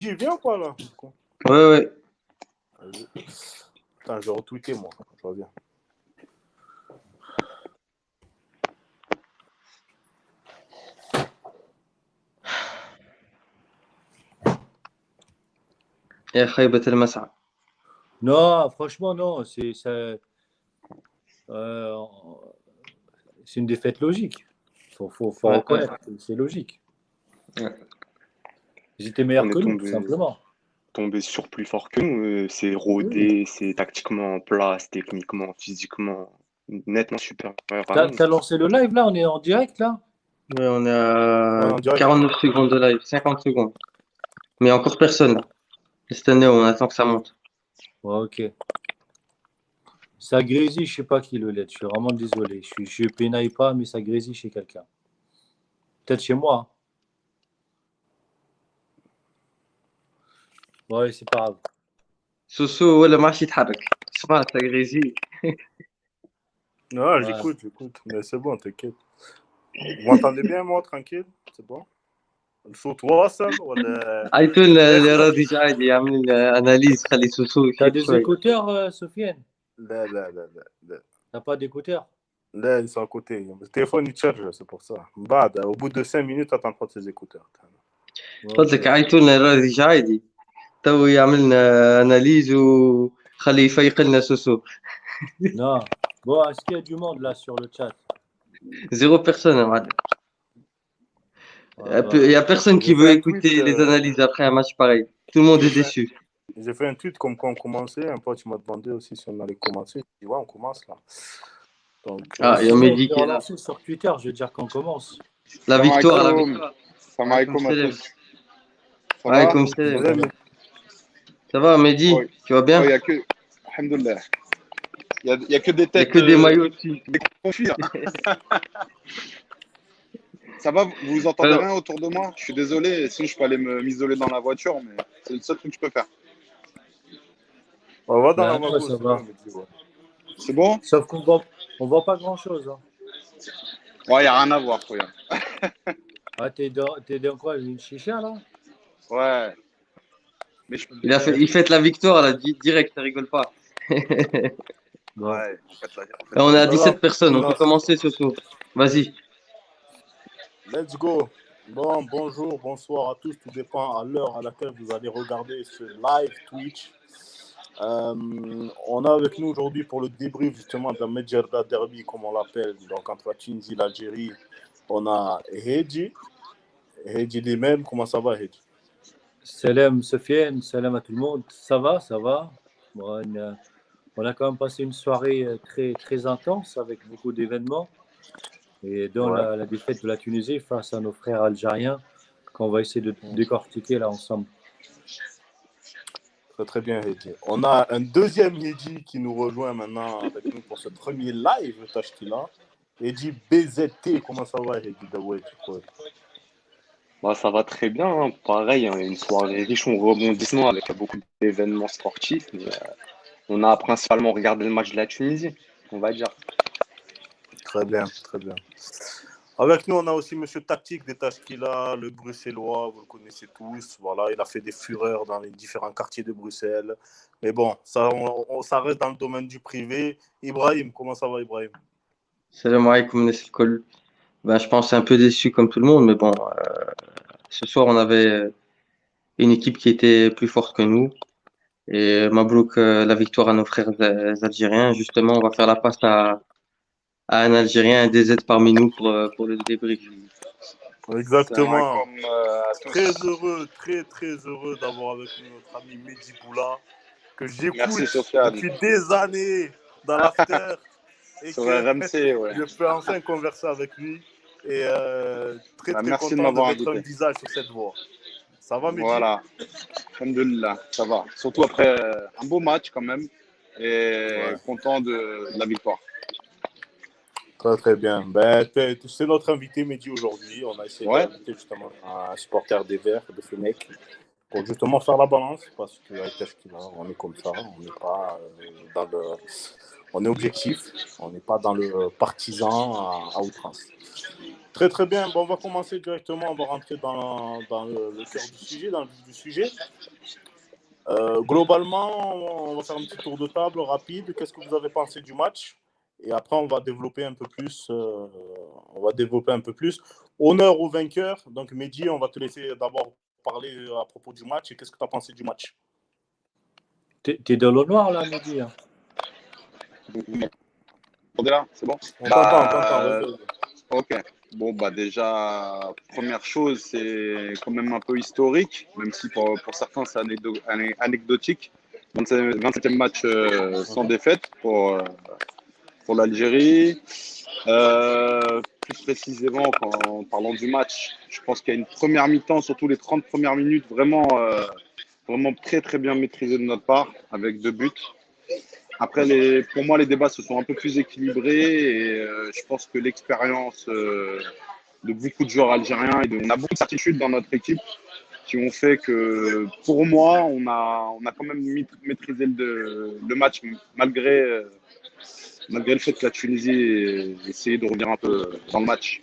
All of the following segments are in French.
J'y viens ou pas là? Ouais. Vas-y. Putain, je vais retweeter moi. Je reviens. يا خيبة المسعى. Non, franchement, non. C'est une défaite logique. Faut Ouais. reconnaître. C'est logique. Ouais. Ils étaient meilleurs On est que nous, tout simplement. tombé sur plus fort que nous. C'est rodé, c'est tactiquement en place, techniquement, physiquement, nettement supérieur à nous. T'as lancé le live là? On est en direct là? Ouais, on est à Ouais, on dirait 49 secondes de live, 50 secondes. Mais encore personne là. Cette année, on attend que ça monte. Ouais, ok. Ça grésille, je sais pas qui le lait. Je suis vraiment désolé. Je pénaille pas, mais ça grésille chez quelqu'un. Peut-être chez moi. Ouais, c'est pas grave. سوسو ولا ما عادش يتحرك. اسمع تغريزي. Ouais, j'écoute. Mais c'est bon, t'inquiète. Vous m'entendez bien, moi, tranquille? C'est bon? الصوت واصل ولا عيطوا اللي راضي جا عادي يعمل اناليز خلي سوسو T'as يفيق des شوي. écouteurs, Sofiane? لا. T'as pas d'écouteurs? Là, ils sont à côté. Le téléphone, il charge, c'est pour ça. Bad, au bout de 5 minutes, attends pas tes écouteurs. Ouais, فضلك ok. عيطوا لنا راضي جا عادي. تو يعمل لنا اناليز وخلي يفيق لنا سوسو. Non. Bon, est-ce qu'il y a du monde là sur le chat? Zéro personne يا معلم. Ah, Il y a personne qui J'ai veut fait un écouter tweet, les analyses après un match pareil. Tout le monde est déçu. J'ai fait un tweet comme quand on commençait. Un pote m'a demandé aussi si on allait commencer. J'ai dit, ouais, on commence là. Donc, Ah, il y a sinon, Mehdi je vais qui est là. relancer sur Twitter, je vais dire qu'on commence. La Salam victoire. alaikum. Salam alaikum à tous. Ça va? Alaykoum salam. désolé, mais Ça va, Mehdi? Oui. Tu vas bien? Il y a que. Alhamdoulilah. Il y a que des Il n'y a têtes. que des maillots dessus. Des confis. Ça va? Vous vous entendez Alors- rien autour de moi? Je suis désolé. Sinon, je peux aller m'isoler dans la voiture, mais c'est le seul truc que je peux faire. on va dans la Ouais, wagon. ça c'est va. bien, mais dis, ouais. C'est bon? Sauf qu'on voit pas grand-chose. Hein. Ouais, il n'y a rien à voir, frère. Ah, t'es dans quoi? Une chicha là? Ouais. Mais Il fête la victoire là, direct, ça rigole pas. Bon. Ouais, en fait, Là, on est à Voilà. 17 personnes, on peut commencer ce soir. Vas-y. Let's go. Bon, bonjour, bonsoir à tous. Tout dépend à l'heure à laquelle vous allez regarder ce live Twitch. On a avec nous aujourd'hui pour le débrief justement de Medjerda Derby, comme on l'appelle, donc entre la Tunisie et l'Algérie. On a Hedji. Hedji lui-même. Comment ça va, Hedji? Salam Sofiane, salam à tout le monde. Ça va, ça va. Bon, on a quand même passé une soirée très, très intense avec beaucoup d'événements. Et dont Ouais. la défaite de la Tunisie face à nos frères algériens, qu'on va essayer de décortiquer là ensemble. Très, très bien, Hedji. On a un deuxième Hedji qui nous rejoint maintenant avec nous pour ce premier live Tashkila. Hedji BZT, comment ça va, Hedji Dawei? Bah, ça va très bien, hein. Pareil, hein, une soirée riche en rebondissements avec beaucoup d'événements sportifs. Mais, on a principalement regardé le match de la Tunisie, on va dire. Très bien, très bien. Avec nous, on a aussi Monsieur Tactique des Tashkila, le bruxellois, vous le connaissez tous. Voilà, il a fait des fureurs dans les différents quartiers de Bruxelles. Mais bon, ça reste dans le domaine du privé. Ibrahim, comment ça va, Ibrahim? Salam alaikum, Nessim Kol. Ben, je pense un peu déçu comme tout le monde, mais bon, ce soir, on avait une équipe qui était plus forte que nous. Et Mabrouk, la victoire à nos frères algériens. Justement, on va faire la passe à un Algérien, un DZ parmi nous pour le débrief. Exactement. Salam alaikum à tous. Très heureux, très très heureux d'avoir avec nous notre ami Mehdi Boula, que Merci, j'écoute Sofiane. depuis des années dans l'after et Sur que RMC, ouais. je peux enfin converser avec lui. Et très très Merci de content de m'avoir mettre un invité. visage sur cette voie. Ça va, Mehdi? Voilà. Alhamdoulilah, ça va. Surtout après un beau match quand même. Et Ouais. content de la victoire. Très très bien. Ben, c'est notre invité Mehdi aujourd'hui. On a essayé Ouais. d'inviter justement un supporter des Verts de Fenech pour justement faire la balance parce qu'avec Tashkila, on est comme ça. On n'est pas dans le. On est objectif. On n'est pas dans le partisan à outrance. Très très bien. Bon, on va commencer directement, on va rentrer dans le cœur du sujet, dans le vif du sujet. Globalement, on va faire un petit tour de table rapide. Qu'est-ce que vous avez pensé du match? Et après, on va développer un peu plus. Honneur au vainqueur. Donc, Mehdi, on va te laisser d'abord parler à propos du match. Et qu'est-ce que tu as pensé du match? T'es dans le noir là, Mehdi, hein. Là, c'est bon? On t'entend, vas-y. Ok. Bon, bah déjà, première chose, c'est quand même un peu historique, même si pour certains c'est anecdotique. 27e match sans défaite pour l'Algérie. Plus précisément, en parlant du match, je pense qu'il y a une première mi-temps, surtout les 30 premières minutes, vraiment très très bien maîtrisées de notre part, avec 2 buts. Après, pour moi, les débats se sont un peu plus équilibrés et je pense que l'expérience de beaucoup de joueurs algériens on a beaucoup de certitudes dans notre équipe qui ont fait que, pour moi, on a quand même maîtrisé le match malgré le fait que la Tunisie ait essayé de revenir un peu dans le match.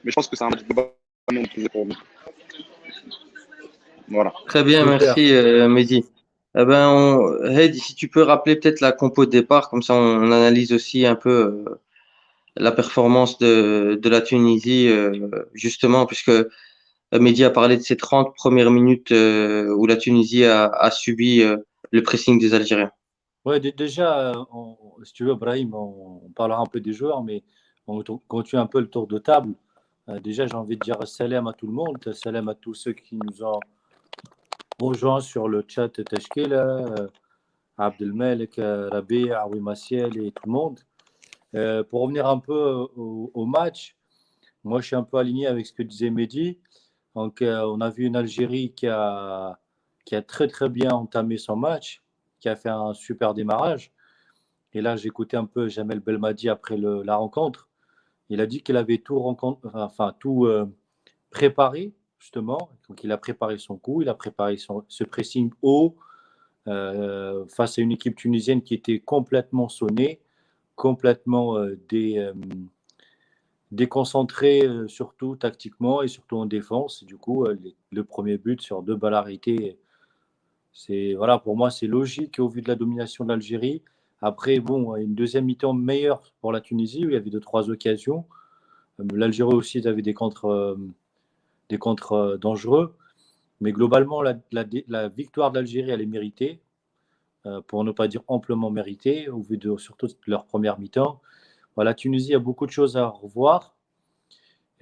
Mais je pense que c'est un match globalement maîtrisé pour nous. Voilà. Très bien, Super. merci Mehdi. Eh ben, Heidi, si tu peux rappeler peut-être la compo de départ, comme ça on analyse aussi un peu la performance de la Tunisie, justement, puisque Mehdi a parlé de ces 30 premières minutes où la Tunisie a subi le pressing des Algériens. Ouais, déjà, si tu veux, Brahim, on parlera un peu des joueurs, mais on continue un peu le tour de table. Déjà, j'ai envie de dire salam à tout le monde, salam à tous ceux qui nous ont rejoints sur le chat Tashkil, Abdelmalek, Rabi, Aoui Massiel et tout le monde. Pour revenir un peu au match, moi je suis un peu aligné avec ce que disait Mehdi. Donc, on a vu une Algérie qui a très très bien entamé son match, qui a fait un super démarrage. Et là, j'écoutais un peu Jamel Belmadi après la rencontre. Il a dit qu'il avait tout préparé, justement. Donc, il a préparé son coup, il a préparé ce pressing haut face à une équipe tunisienne qui était complètement sonnée, complètement déconcentrée, surtout tactiquement et surtout en défense. Du coup, le premier but sur 2 balles arrêtées, voilà, pour moi, c'est logique au vu de la domination de l'Algérie. Après, bon, une deuxième mi-temps meilleure pour la Tunisie, où il y avait 2-3 occasions. L'Algérie aussi, ils avaient des contres dangereux. Mais globalement, la victoire de l'Algérie, elle est méritée, pour ne pas dire amplement méritée, au vu surtout de leur première mi-temps. Voilà, la Tunisie a beaucoup de choses à revoir.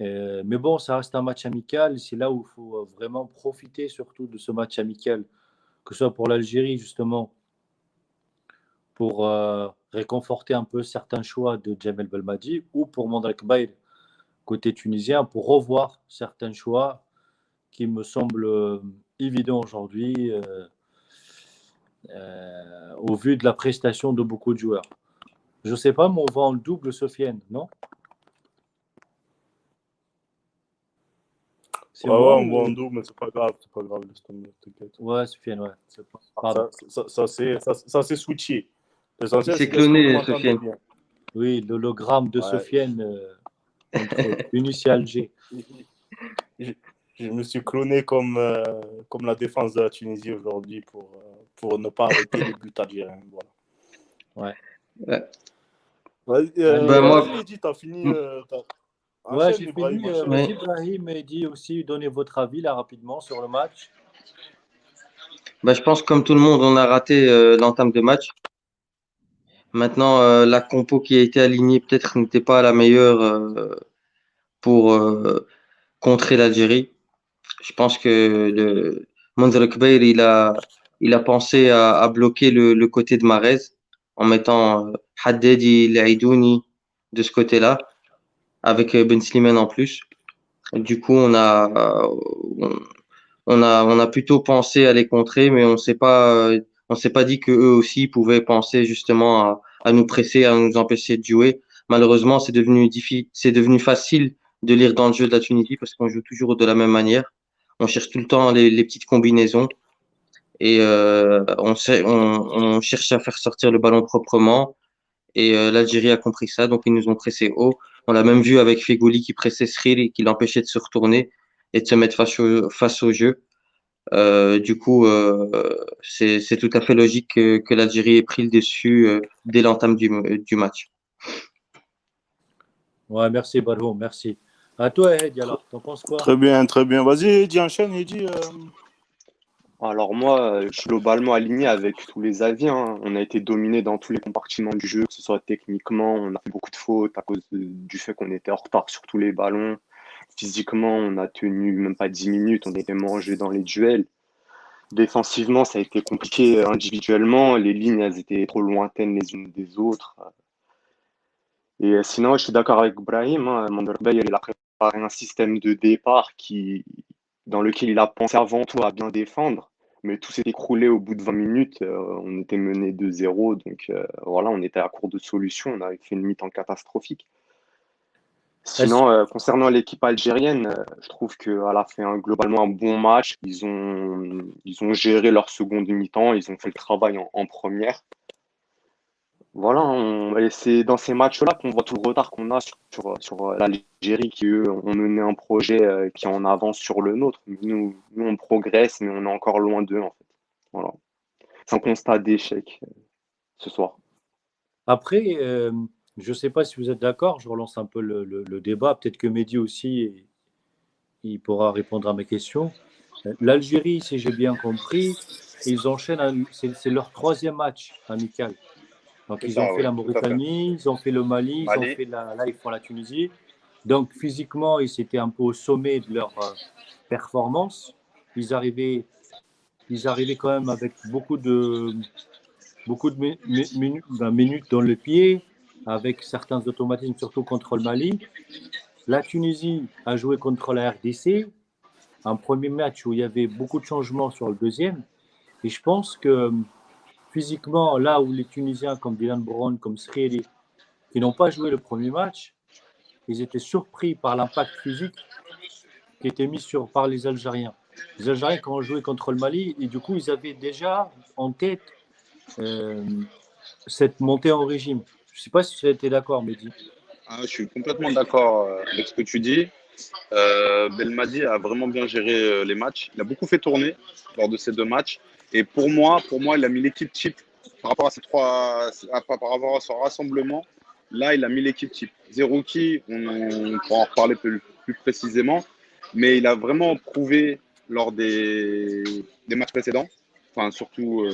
Mais bon, ça reste un match amical. C'est là où il faut vraiment profiter surtout de ce match amical, que ce soit pour l'Algérie, justement, pour réconforter un peu certains choix de Jamel Belmadi, ou pour Mandrak Baïd, côté tunisien, pour revoir certains choix qui me semblent évidents aujourd'hui au vu de la prestation de beaucoup de joueurs. Je ne sais pas, mais on va en double, Sofiane, non? C'est Ouais, moi on voit en ou... double, mais c'est pas grave, laisse tomber, t'inquiète. Ouais, Sofiane, ouais. Pardon. Ça c'est switché. Il L'essentiel, s'est c'est qu'est-ce que vous cloné, m'entendez Sofiane. bien. Oui, l'hologramme de Ouais. Sofiane entre Tunis et Alger. Je me suis cloné comme la défense de la Tunisie aujourd'hui pour ne pas arrêter les buts algériens. Voilà. Ouais. Vas-y, Ben, moi, vas-y, Mehdi, t'as fini. Ouais, Enchaîne, j'ai Ibrahim, fini. enchaîne. Vas-y, Brahim, et dis aussi, donnez votre avis là rapidement sur le match. je pense comme tout le monde, on a raté l'entame de match. Maintenant, la compo qui a été alignée peut-être n'était pas la meilleure pour contrer l'Algérie. Je pense que Monzrek Kbair, il a pensé à bloquer le côté de Mahrez en mettant Haddadi, Laïdouni de ce côté-là, avec Ben Slimane en plus. Du coup, on a plutôt pensé à les contrer, mais on s'est pas dit que eux aussi pouvaient penser justement à nous presser, à nous empêcher de jouer. Malheureusement, c'est devenu facile de lire dans le jeu de la Tunisie parce qu'on joue toujours de la même manière. On cherche tout le temps les petites combinaisons et on cherche à faire sortir le ballon proprement. Et l'Algérie a compris ça, donc ils nous ont pressé haut. On l'a même vu avec Fegouli qui pressait Sril et qui l'empêchait de se retourner et de se mettre face au jeu. Du coup, c'est tout à fait logique que l'Algérie ait pris le dessus dès l'entame du match. Ouais, merci Barhoum, merci. À toi, Ed, alors, t'en penses quoi? Très bien, très bien. Vas-y, Eddy, enchaîne, Eddy. Alors moi, je suis globalement aligné avec tous les avis, hein. On a été dominé dans tous les compartiments du jeu, que ce soit techniquement, on a fait beaucoup de fautes à cause du fait qu'on était en retard sur tous les ballons. Physiquement, on a tenu même pas 10 minutes, on était mangé dans les duels. Défensivement, ça a été compliqué individuellement, les lignes, elles étaient trop lointaines les unes des autres. Et sinon, je suis d'accord avec Brahim, hein. Manderbay, il a préparé un système de départ dans lequel il a pensé avant tout à bien défendre, mais tout s'est écroulé au bout de 20 minutes. On était mené 2-0, donc voilà, on était à court de solutions. On avait fait une mi-temps catastrophique. Sinon, concernant l'équipe algérienne, je trouve qu'elle a fait globalement un bon match. Ils ont géré leur seconde mi-temps, ils ont fait le travail en première. Voilà, et c'est dans ces matchs-là qu'on voit tout le retard qu'on a sur l'Algérie qui, eux, ont mené un projet qui est en avance sur le nôtre. Nous, on progresse, mais on est encore loin d'eux, en fait. Voilà. C'est un constat d'échec ce soir. Après, je ne sais pas si vous êtes d'accord, je relance un peu le débat. Peut-être que Mehdi aussi, il pourra répondre à mes questions. L'Algérie, si j'ai bien compris, ils enchaînent, c'est leur troisième match amical. Donc, C'est ils ont ça, fait oui, la tout à fait. Mauritanie, ils ont fait le Mali, ils ont Mali, fait là, ils font la Tunisie. Donc, physiquement, ils étaient un peu au sommet de leur performance. Ils arrivaient quand même avec beaucoup de minutes dans le pied, avec certains automatismes, surtout contre le Mali. La Tunisie a joué contre la RDC, un premier match où il y avait beaucoup de changements sur le deuxième. Et je pense que physiquement, là où les Tunisiens comme Dylan Brown, comme Sriri, qui n'ont pas joué le premier match, ils étaient surpris par l'impact physique qui était mis par les Algériens. Les Algériens, quand ont joué contre le Mali, et du coup, ils avaient déjà en tête euh, cette montée en régime. Je ne sais pas si tu as été d'accord, Mehdi. je suis complètement d'accord avec ce que tu dis. Belmadi a vraiment bien géré les matchs. Il a beaucoup fait tourner lors de ces deux matchs. Et pour moi, il a mis l'équipe type par rapport à par rapport à son rassemblement. Là, il a mis l'équipe type. Zerouki, on pourra en reparler plus précisément, mais il a vraiment prouvé lors des matchs précédents, enfin surtout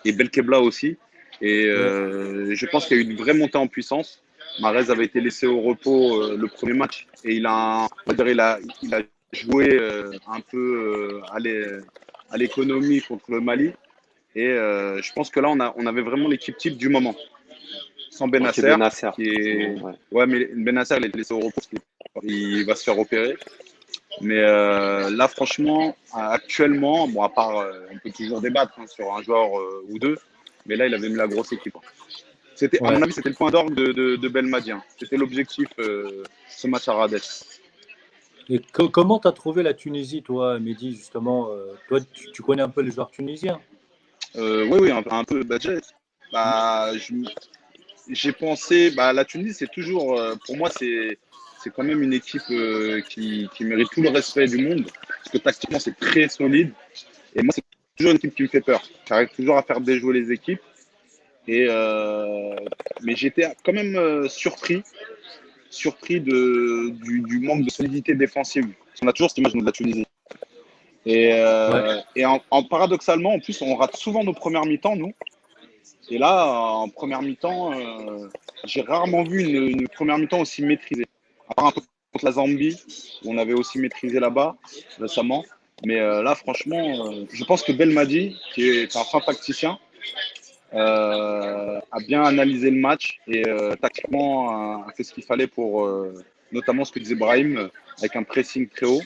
et Belkebla aussi. Et Ouais. je pense qu'il y a eu une vraie montée en puissance. Mahrez avait été laissé au repos le premier match et il a joué un peu à l'économie contre le Mali. Et je pense que là, on avait vraiment l'équipe type du moment. Sans Ok, Benasser, Benasser. qui est. Ouais. Ouais, mais Benasser, il est laissé au repos parce qu'il va se faire opérer. Mais là, franchement, actuellement, bon, à part, on peut toujours débattre sur un joueur ou deux, mais là, il avait mis la grosse équipe, hein. À mon Ouais. avis, c'était le point d'orgue de Belmadi, hein. C'était l'objectif, ce match à Radez. Et comment tu as trouvé la Tunisie, toi, Mehdi, justement toi, tu connais un peu les joueurs tunisiens. Oui, un peu. Bah, j'ai pensé, bah, la Tunisie, c'est toujours, pour moi, c'est quand même une équipe qui mérite tout le respect du monde, parce que tactiquement, c'est très solide. Et moi, c'est toujours une équipe qui me fait peur. J'arrive toujours à faire déjouer les équipes. Et, mais j'étais quand même surpris du manque de solidité défensive. Parce qu'on a toujours cette image de la Tunisie. Ouais. Et paradoxalement, en plus, on rate souvent nos premières mi-temps, nous. Et là, en première mi-temps, j'ai rarement vu une première mi-temps aussi maîtrisée. À part un peu contre la Zambie, où on avait aussi maîtrisé là-bas récemment. Mais là, franchement, je pense que Belmadi, qui est un fin tacticien, a bien analysé le match et tactiquement a fait ce qu'il fallait pour notamment ce que disait Brahim avec un pressing très haut.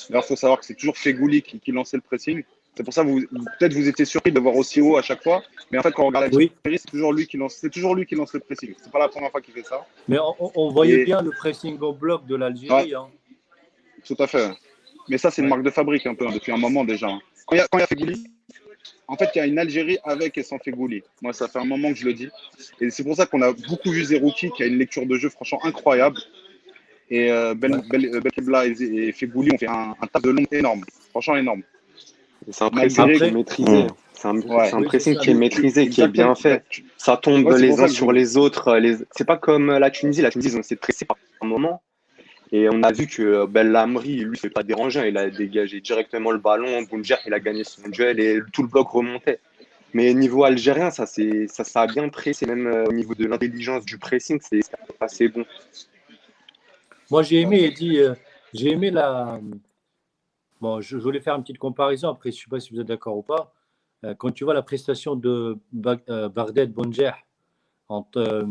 D'ailleurs, il faut savoir que c'est toujours Fegouli qui lançait le pressing. C'est pour ça que peut-être vous étiez surpris de voir aussi haut à chaque fois. Mais en fait, quand on regarde Oui, l'Algérie, c'est toujours lui qui lance le pressing. C'est pas la première fois qu'il fait ça. mais on voyait Et bien le pressing au bloc de ouais, l'Algérie. Hein. tout à fait. Mais ça, c'est une Ouais. marque de fabrique un peu, hein, depuis un moment déjà, hein. Quand il y a Fegouli, En fait, il y a une Algérie avec et sans Fegouli. Moi, ça fait un moment que je le dis. Et c'est pour ça qu'on a beaucoup vu Zerouki, qui a une lecture de jeu franchement incroyable. Et Ouais. Belkebla et Fegouli ont fait un taf de long énorme. Franchement énorme. C'est un pressing Malgré. qui est Après, maîtrisé. Ouais. C'est un oui, c'est pressing ça. qui est maîtrisé, qui est bien Exactement. fait. Ça tombe Ouais, c'est pour les uns ça que sur les autres. C'est pas comme la Tunisie. La Tunisie, ils ont essayé de presser par un moment. Et on a vu que Belhamri, lui, s'est pas dérangé. Il a dégagé directement le ballon. Bounjer, il a gagné son duel et tout le bloc remontait. Mais niveau algérien, ça a bien pressé. Même au niveau de l'intelligence du pressing, c'est assez bon. moi, j'ai Ouais, aimé, Eddy, j'ai aimé la. Bon, je voulais faire une petite comparaison. Après, je ne sais pas si vous êtes d'accord ou pas. Quand tu vois la prestation de Bardet Bonjer en, euh,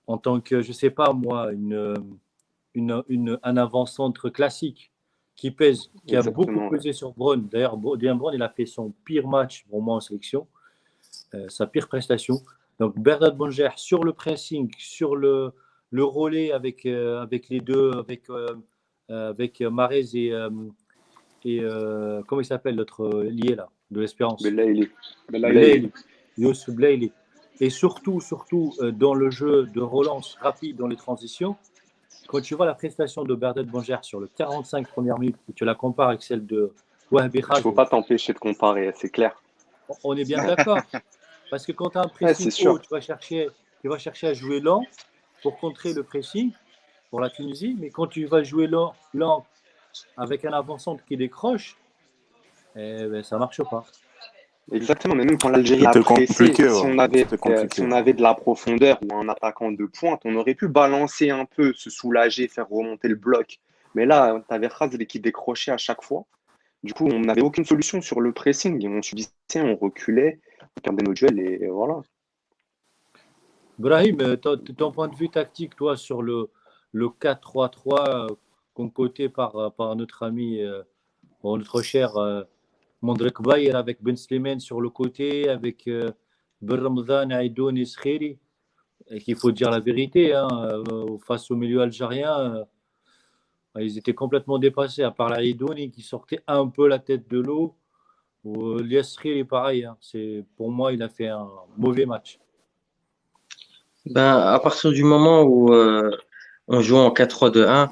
en tant que, je ne sais pas moi, un avant-centre classique qui pèse, qui a beaucoup Exactement. Ouais. pesé sur Braun. D'ailleurs, Dejan Braun, il a fait son pire match pour moi en sélection, sa pire prestation. Donc, Bernard Bonjer sur le pressing, sur le relais avec les deux, avec Mahrez et comment il s'appelle l'autre lié là, de l'Espérance Belaïli. Belaïli. Youssou Belaïli. Et surtout, dans le jeu de relance rapide dans les transitions, quand tu vois la prestation de Bernard Bonjer sur le 45 premières minutes et tu la compares avec celle de Wahbi Tu ne peux Khazri, pas t'empêcher de comparer, c'est clair. on est bien d'accord. Parce que quand tu as un Ouais, c'est pressing haut, sûr. tu vas chercher à jouer lent pour contrer le pressing pour la Tunisie, mais quand tu vas jouer lent avec un avant-centre qui décroche, eh ben, ça ne marche pas. Exactement, mais même quand l'Algérie a C'était pressé, compliqué, ouais. C'était si compliqué. on avait de la profondeur ou un attaquant de pointe, on aurait pu balancer un peu, se soulager, faire remonter le bloc. Mais là, tu avais Khazri qui décrochait à chaque fois. Du coup, on n'avait aucune solution sur le pressing. Et on subissait, on reculait, on perdait nos duels et voilà. Brahim, ton point de vue tactique, toi, sur le 4-3-3 concocté par notre ami, notre cher Mondrek Bayer avec Ben Slimane sur le côté, avec Ben Ramadan, Aïdoun et Skhiri, et qu'il faut dire la vérité, hein, face au milieu algérien, ils étaient complètement dépassés, à part la Aïdouni qui sortait un peu la tête de l'eau. Lias Skhiri, pareil, hein, pour moi, il a fait un mauvais match. Ben, à partir du moment où on joue en 4-3-2-1,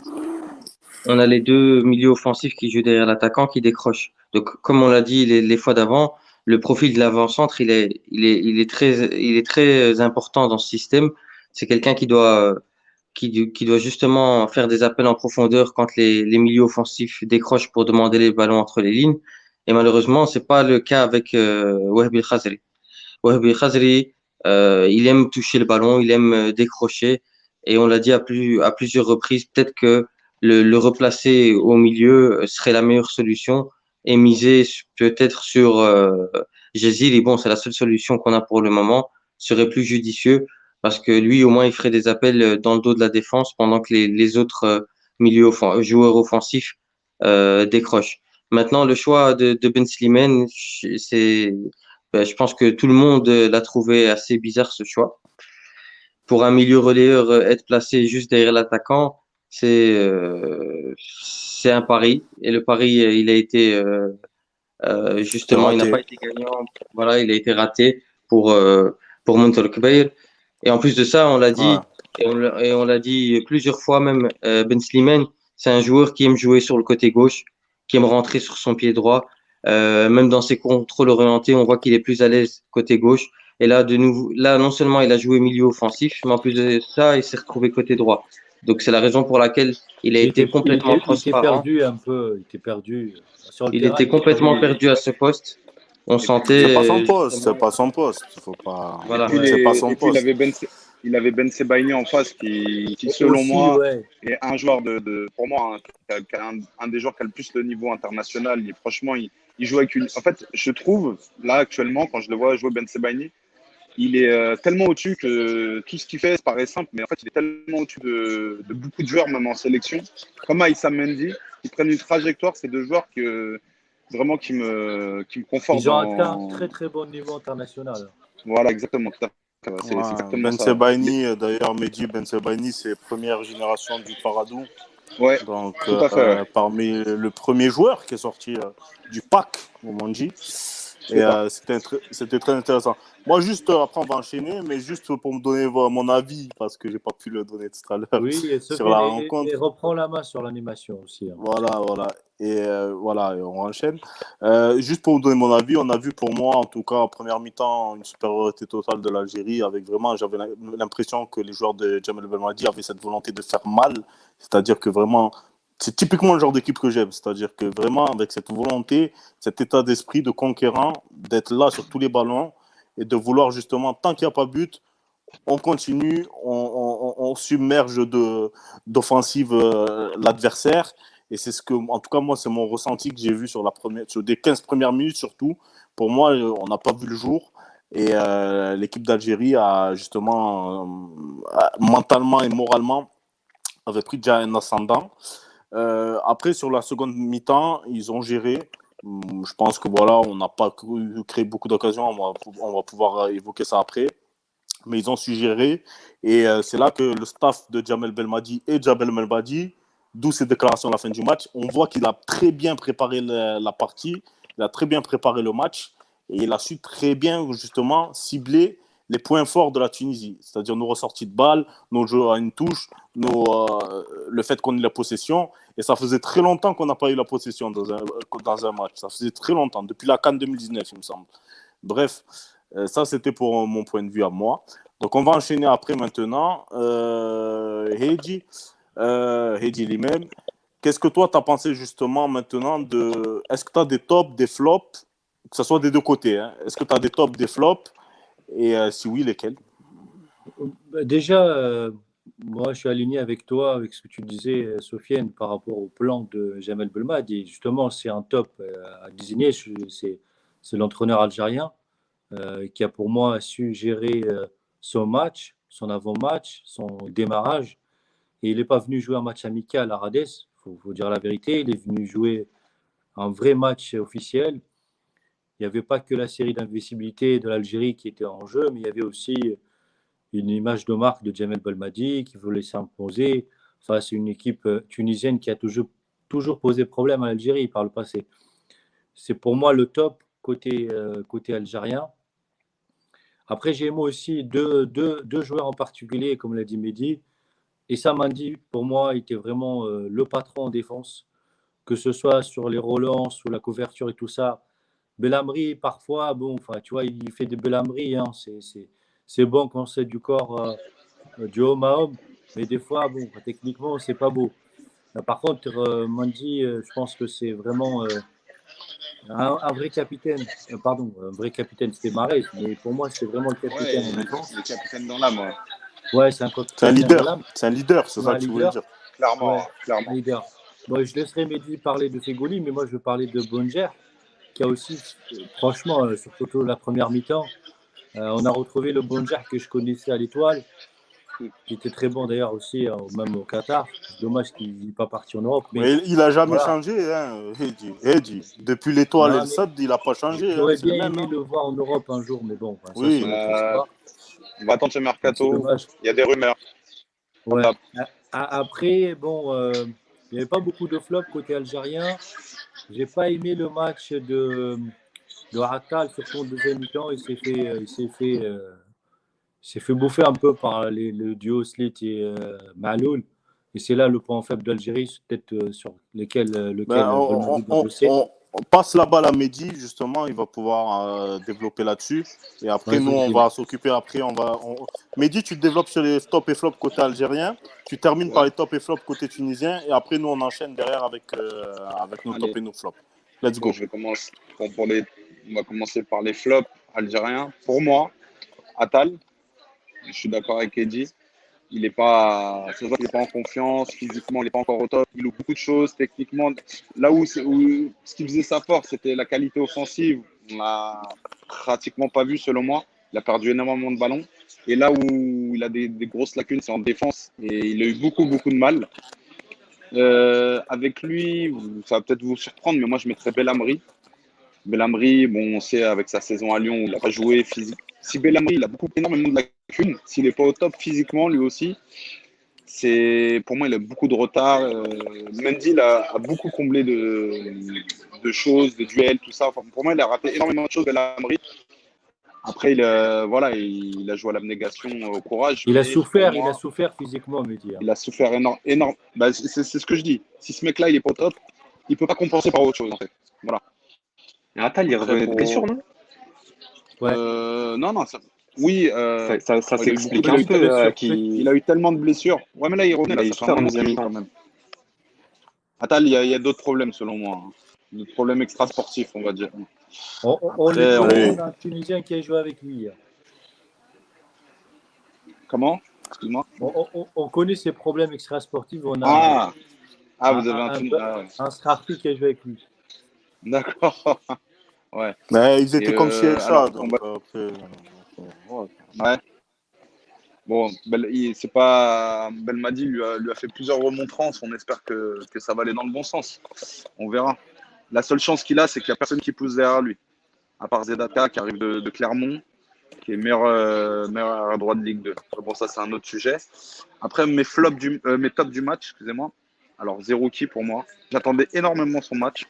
on a les deux milieux offensifs qui jouent derrière l'attaquant qui décrochent. Donc, comme on l'a dit les fois d'avant, le profil de l'avant-centre, il est très important dans ce système. C'est quelqu'un qui doit justement faire des appels en profondeur quand les milieux offensifs décrochent pour demander les ballons entre les lignes. Et malheureusement, c'est pas le cas avec Wahbi Khazri. Wahbi Khazri, il aime toucher le ballon, il aime décrocher. Et on l'a dit à plusieurs reprises, peut-être que le replacer au milieu serait la meilleure solution et miser peut-être sur Jezil. Et bon, c'est la seule solution qu'on a pour le moment, serait plus judicieux parce que lui, au moins, il ferait des appels dans le dos de la défense pendant que les autres joueurs offensifs décrochent. Maintenant, le choix de Ben Slimane, je pense que tout le monde l'a trouvé assez bizarre ce choix. Pour un milieu relayeur, être placé juste derrière l'attaquant, c'est un pari. Et le pari, il a été C'est justement, il n'a pas raté. été gagnant. Voilà, il a été raté pour Monterkbeir. Et en plus de ça, on l'a Ouais. dit, et on l'a dit plusieurs fois même, Ben Slimane, c'est un joueur qui aime jouer sur le côté gauche, qui aime rentrer sur son pied droit. Même dans ses contrôles orientés, on voit qu'il est plus à l'aise côté gauche. Et là, de nouveau, là, non seulement il a joué milieu offensif, mais en plus de ça, il s'est retrouvé côté droit. Donc c'est la raison pour laquelle il a Il été était, il complètement était, il était transparent. perdu un peu, il était perdu sur le Il terrain, était il était complètement perdu. perdu à ce poste. On Et puis, C'est pas son sentait poste, c'est justement, pas son poste. Faut pas. et voilà. puis, Ouais. C'est pas son il poste. avait Ben Sebaini en face qui, selon Aussi, moi, ouais. est un joueur pour moi, qui a un des joueurs qui a le plus le niveau international. Franchement, il joue avec une. En fait, je trouve, là, actuellement, quand je le vois jouer Ben Sebaini, il est tellement au-dessus que tout ce qu'il fait, ça paraît simple, mais en fait, il est tellement au-dessus de beaucoup de joueurs, même en sélection. Comme Aïssa Mendy, qui prennent une trajectoire, c'est deux joueurs vraiment qui me confortent Ils ont atteint un dans. très très bon niveau international. Voilà, exactement. Tout à fait. C'est Ouais. exactement Ben ça. Sebaini, d'ailleurs, Mehdi Ben Sebaini, c'est première génération du Paradou. Ouais, Donc, tout à fait. Ouais. parmi le premier joueur qui est sorti du pack au Manji. Et Super. c'était très intéressant. Moi, juste, après, on va enchaîner, mais juste pour me donner mon avis, parce que je n'ai pas pu le donner tout à l'heure Oui, et sur Sofiane, la et rencontre. reprends la main sur l'animation aussi, hein. Voilà. Et voilà, et on enchaîne. Juste pour vous donner mon avis, on a vu pour moi, en tout cas, en première mi-temps, une supériorité totale de l'Algérie. Avec vraiment, j'avais l'impression que les joueurs de Jamel Belmadi avaient cette volonté de faire mal. C'est-à-dire que vraiment, c'est typiquement le genre d'équipe que j'aime. C'est-à-dire que vraiment, avec cette volonté, cet état d'esprit de conquérant, d'être là sur tous les ballons et de vouloir justement, tant qu'il n'y a pas but, on continue, on submerge d'offensive l'adversaire. Et c'est ce que, en tout cas, moi, c'est mon ressenti que j'ai vu sur des 15 premières minutes surtout. Pour moi, on n'a pas vu le jour. Et l'équipe d'Algérie a justement, mentalement et moralement, avait pris déjà un ascendant. Après, sur la seconde mi-temps, ils ont géré. Je pense que voilà, on n'a pas créé beaucoup d'occasions. On va pouvoir évoquer ça après. Mais ils ont su gérer. Et c'est là que le staff de Jamel Belmadi et Jabel Belmadi, d'où ses déclarations à la fin du match, on voit qu'il a très bien préparé la partie, il a très bien préparé le match et il a su très bien justement cibler les points forts de la Tunisie, c'est-à-dire nos ressorties de balles, nos jeux à une touche, le fait qu'on ait la possession. Et ça faisait très longtemps qu'on n'a pas eu la possession dans un match. Ça faisait très longtemps, depuis la CAN 2019, il me semble. Bref, ça, c'était pour mon point de vue à moi. Donc, on va enchaîner après maintenant. Heidi, Heidi lui-même, qu'est-ce que toi, tu as pensé justement maintenant de... Est-ce que tu as des tops, des flops, que ce soit des deux côtés, hein? Est-ce que tu as des tops, des flops? Et si oui, lesquels? Déjà, moi, je suis aligné avec toi, avec ce que tu disais, Sofiane, par rapport au plan de Jamel Belmadi. Et justement, c'est un top à désigner. C'est l'entraîneur algérien qui a pour moi su gérer son match, son avant-match, son démarrage. Et il n'est pas venu jouer un match amical à Rades, il faut dire la vérité. Il est venu jouer un vrai match officiel. Il n'y avait pas que la série d'invisibilité de l'Algérie qui était en jeu, mais il y avait aussi une image de marque de Jamel Belmadi qui voulait s'imposer face à une équipe tunisienne qui a toujours posé problème à l'Algérie par le passé. C'est pour moi le top côté algérien. Après, j'ai aimé aussi deux joueurs en particulier, comme l'a dit Mehdi. Et Samandi, pour moi, était vraiment le patron en défense, que ce soit sur les relances, sur la couverture et tout ça. Belhamri, parfois, bon, enfin, tu vois, il fait des Belhamri, hein, c'est bon quand c'est du corps, du homme à homme, mais des fois, bon, techniquement, c'est pas beau. Par contre, Mandi, je pense que c'est vraiment un vrai capitaine. Pardon, un vrai capitaine, c'était Mahrez, mais pour moi, c'est vraiment le capitaine en Ouais, défense. le capitaine dans l'âme, ouais. Ouais, c'est un C'est un capitaine dans leader. l'âme, C'est un leader, c'est ça un que tu voulais leader. dire. Clairement, Ouais, un clairement. leader. Bon, je laisserai Mehdi parler de Fegoli, mais moi, je veux parler de Bonger, qui a aussi, franchement, surtout la première mi-temps, on a retrouvé le Bonger que je connaissais à l'Étoile, qui était très bon d'ailleurs aussi, même au Qatar. Dommage qu'il n'est pas parti en Europe, mais Mais il n'a jamais voilà. changé, hein, Heidi. Depuis l'étoile et Non, le mais SAD, il n'a pas changé, hein, j'aurais c'est le bien même. aimé Hein. le voir en Europe un jour, mais bon, enfin, ça, c'est Oui. une autre histoire. On va attendre ce Donc, c'est mercato. dommage. Il y a des rumeurs. On Ouais. tape. Après, bon, il n'y avait pas beaucoup de flops côté algérien. J'ai pas aimé le match de Attal, surtout en deuxième mi-temps. Il s'est fait bouffer un peu par le duo Slit et Maloul. Et c'est là le point faible d'Algérie, peut-être sur Ben, lequel Belmadi doit bosser. on passe la balle à Mehdi, justement, il va pouvoir développer là-dessus. Et après, nous, Vas-y, on dis-moi. va s'occuper. Après, Mehdi, tu te développes sur les top et flop côté algérien. Tu termines par Ouais. les top et flop côté tunisien. Et après, nous, on enchaîne derrière avec nos top Allez, et nos flops. Let's bon, go. je vais commencer. On va commencer par les flops algériens. Pour moi, Attal, je suis d'accord avec Eddie. Il n'est pas, ça se voit qu'il n'est pas en confiance, physiquement, il n'est pas encore au top. Il loupe beaucoup de choses, techniquement. Là où ce qui faisait sa force, c'était la qualité offensive. On l'a pratiquement pas vu, selon moi. Il a perdu énormément de ballons. Et là où il a des grosses lacunes, c'est en défense. Et il a eu beaucoup, beaucoup de mal. Avec lui, ça va peut-être vous surprendre, mais moi, je mettrais Belhamri. Belhamri, bon, on sait avec sa saison à Lyon où il n'a pas joué physique. Si Belhamri, il a énormément de lacunes, s'il n'est pas au top physiquement, lui aussi, pour moi, il a beaucoup de retard. Mendy a beaucoup comblé de choses, de duels, tout ça. Enfin, pour moi, il a raté énormément de choses, Belhamri. Après, voilà, il a joué à l'abnégation, au courage. Il a Mais pour souffert, il a moi, souffert physiquement, me dire. il a souffert énorme. Bah, c'est ce que je dis. Si ce mec-là, il est pas au top, il peut pas compenser par autre chose, en fait. Voilà. Et Atal, il Après, revenait de blessure, non? Ouais. non, oui, Ça il a eu beaucoup s'explique de un Petite peu blessure, il a eu tellement de blessures. Ouais, mais là, il revenait, il a là, eu ça fait un souffert en moment deuxième qu'il joue quand mi-temps. même. Atal, il y a d'autres problèmes, selon moi, hein. D'autres problèmes extrasportifs, on va dire. On le Après, connaît, Oui. on a un Tunisien qui a joué avec lui. comment? Excuse-moi. On connaît ses problèmes extrasportifs. On a Ah, vous avez un Tunisien. Ah, ouais. un Srarfi qui a joué avec lui. D'accord. Ouais. Mais ils Et étaient comme Chien et alors, Chat, donc après. Ouais. ouais. Bon, c'est pas. Belmadi lui a fait plusieurs remontrances. On espère que ça va aller dans le bon sens. On verra. La seule chance qu'il a, c'est qu'il n'y a personne qui pousse derrière lui. À part Zedaka qui arrive de Clermont, qui est meilleur à droite de Ligue 2. Bon, ça, c'est un autre sujet. Après, mes tops du match, excusez-moi. Alors, Zerouki pour moi. J'attendais énormément son match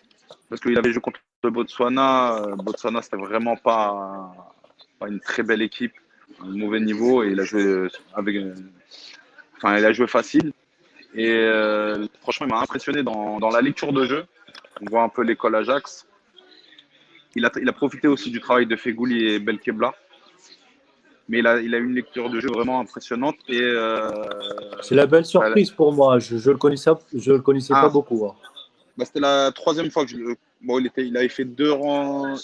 parce qu'il avait joué contre le Botswana. Botswana, c'était vraiment pas une très belle équipe, un mauvais niveau, et il a joué il a joué facile. Et franchement, il m'a impressionné dans la lecture de jeu. On voit un peu l'école Ajax. Il a profité aussi du travail de Fegouli et Belkebla. Mais il a eu une lecture de jeu vraiment impressionnante. Et C'est la belle surprise pour moi. Je le connaissais pas ah, beaucoup. c'était la troisième fois que il avait fait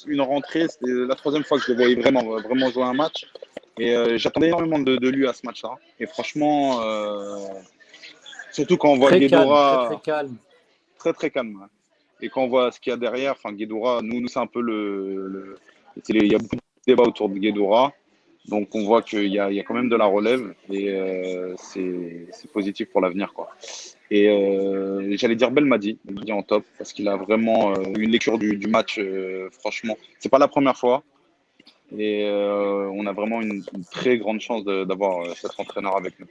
une rentrée. C'était la troisième fois que je le voyais vraiment jouer un match. Et j'attendais énormément de lui à ce match-là. Et franchement, surtout quand on voit Très calme, Guedora, très calme. très très calme. Ouais. Et quand on voit ce qu'il y a derrière, enfin Guedora, nous c'est un peu il y a beaucoup de débats autour de Guedora. Donc on voit qu'il y a quand même de la relève et c'est positif pour l'avenir, quoi. Et j'allais dire Belmadi en top parce qu'il a vraiment une lecture du match. Franchement, c'est pas la première fois et on a vraiment une très grande chance d'avoir cet entraîneur avec nous.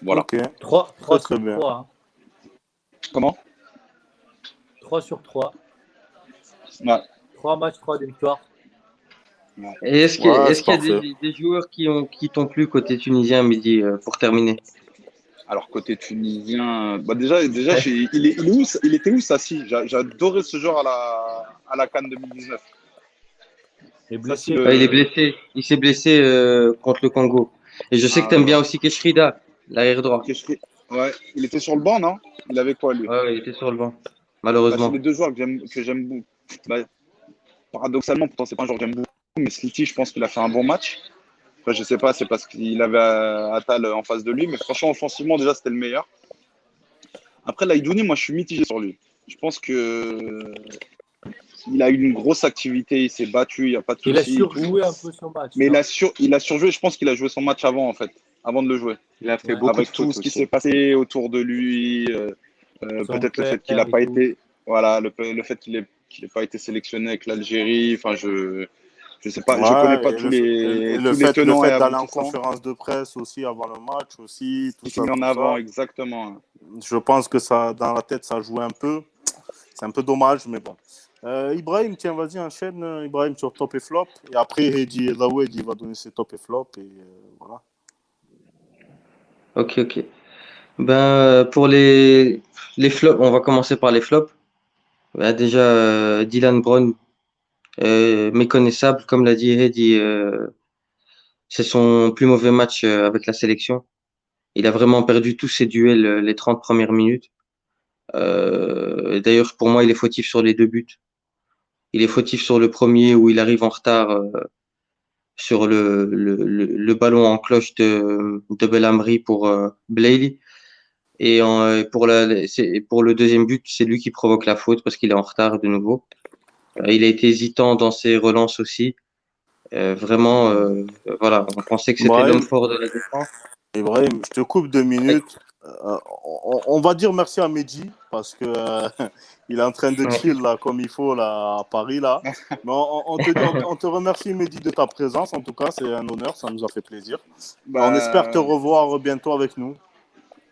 Voilà. Ok, 3 très sur bien. 3. Comment? 3 sur 3. Ouais. 3 matchs, 3 victoires. Et est-ce qu'il y a, Ouais, est-ce c'est qu'il y a parfait. des joueurs qui t'ont plu côté tunisien, Mehdi, pour terminer? Alors côté tunisien, déjà il était où Sassi? J'adorais ce joueur à la CAN 2019. Et Sassi blessé. Il est blessé. Il s'est blessé contre le Congo. Et je sais que tu aimes bien aussi Keshrida, l'arrière droit. Ouais, il était sur le banc, non? Il avait quoi lui? Ouais, il était sur le banc, C'est les malheureusement. deux joueurs que j'aime beaucoup. Bah, paradoxalement, pourtant c'est pas un joueur que j'aime beaucoup, mais Slity, je pense qu'il a fait un bon match. Enfin, je sais pas, c'est parce qu'il avait Attal en face de lui, mais franchement, offensivement, déjà, c'était le meilleur. Après, Laïdouni, moi, je suis mitigé sur lui. Je pense que il a eu une grosse activité, il s'est battu, il n'y a pas de Il a souci et tout. surjoué un peu son match. Mais Non il a surjoué, je pense qu'il a joué son match avant, en fait, avant de le jouer. Il a fait Ouais. beaucoup de Avec tout fautes ce qui aussi. s'est passé autour de lui, Son peut-être le père fait qu'il n'a et pas tout. été, voilà, le fait qu'il n'ait pas été sélectionné avec l'Algérie. Enfin, je sais pas, je connais Ouais, pas et le tous les le tenants et fait d'aller en aboutissants conférence de presse aussi avant le match aussi, qui s'est mis en tout avant, ça. exactement. Je pense que ça, dans la tête, ça joue un peu. C'est un peu dommage, mais bon. Ibrahim, tiens, vas-y, enchaîne, Ibrahim, sur top et flop. Et après, Hedi Elawed, il va donner ses top et flop. Et voilà. Ok, ok. Pour les flops, on va commencer par les flops. Déjà, Dylan Brown, méconnaissable, comme l'a dit Hedi, c'est son plus mauvais match avec la sélection. Il a vraiment perdu tous ses duels les 30 premières minutes. D'ailleurs, pour moi, il est fautif sur les deux buts. Il est fautif sur le premier où il arrive en retard sur le ballon en cloche de Belhamri pour Blayley. Et pour le deuxième but, c'est lui qui provoque la faute parce qu'il est en retard de nouveau. Il a été hésitant dans ses relances aussi. Vraiment, voilà, on pensait que c'était l'homme Ibrahim, fort de la défense. Ibrahim, je te coupe 2 minutes. On va dire merci à Mehdi parce que il est en train de Ouais. chill là, comme il faut là, à Paris là. Mais on te remercie Mehdi de ta présence. En tout cas, c'est un honneur, ça nous a fait plaisir. On espère te Bah, revoir bientôt avec nous.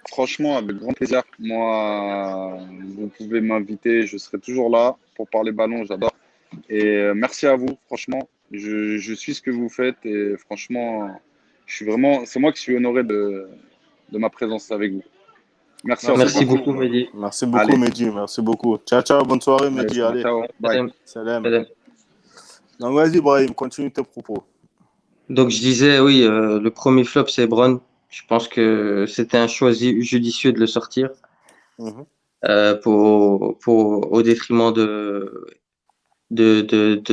Franchement, avec grand plaisir. Moi, vous pouvez m'inviter, je serai toujours là pour parler ballon, j'adore. Et merci à vous, franchement. Je suis ce que vous faites et franchement, c'est moi qui suis honoré de ma présence avec vous. Merci à Merci vous. Merci beaucoup. beaucoup, Mehdi. Merci beaucoup, Allez, Mehdi. Merci beaucoup. Ciao, ciao. Bonne soirée, allez, Mehdi. Allez, ciao, bye. Salam. salam. Salam. Donc, vas-y, Brahim, continue tes propos. Donc, je disais, oui, le premier flop, c'est Bron. Je pense que c'était un choix judicieux de le sortir Mhm. au détriment de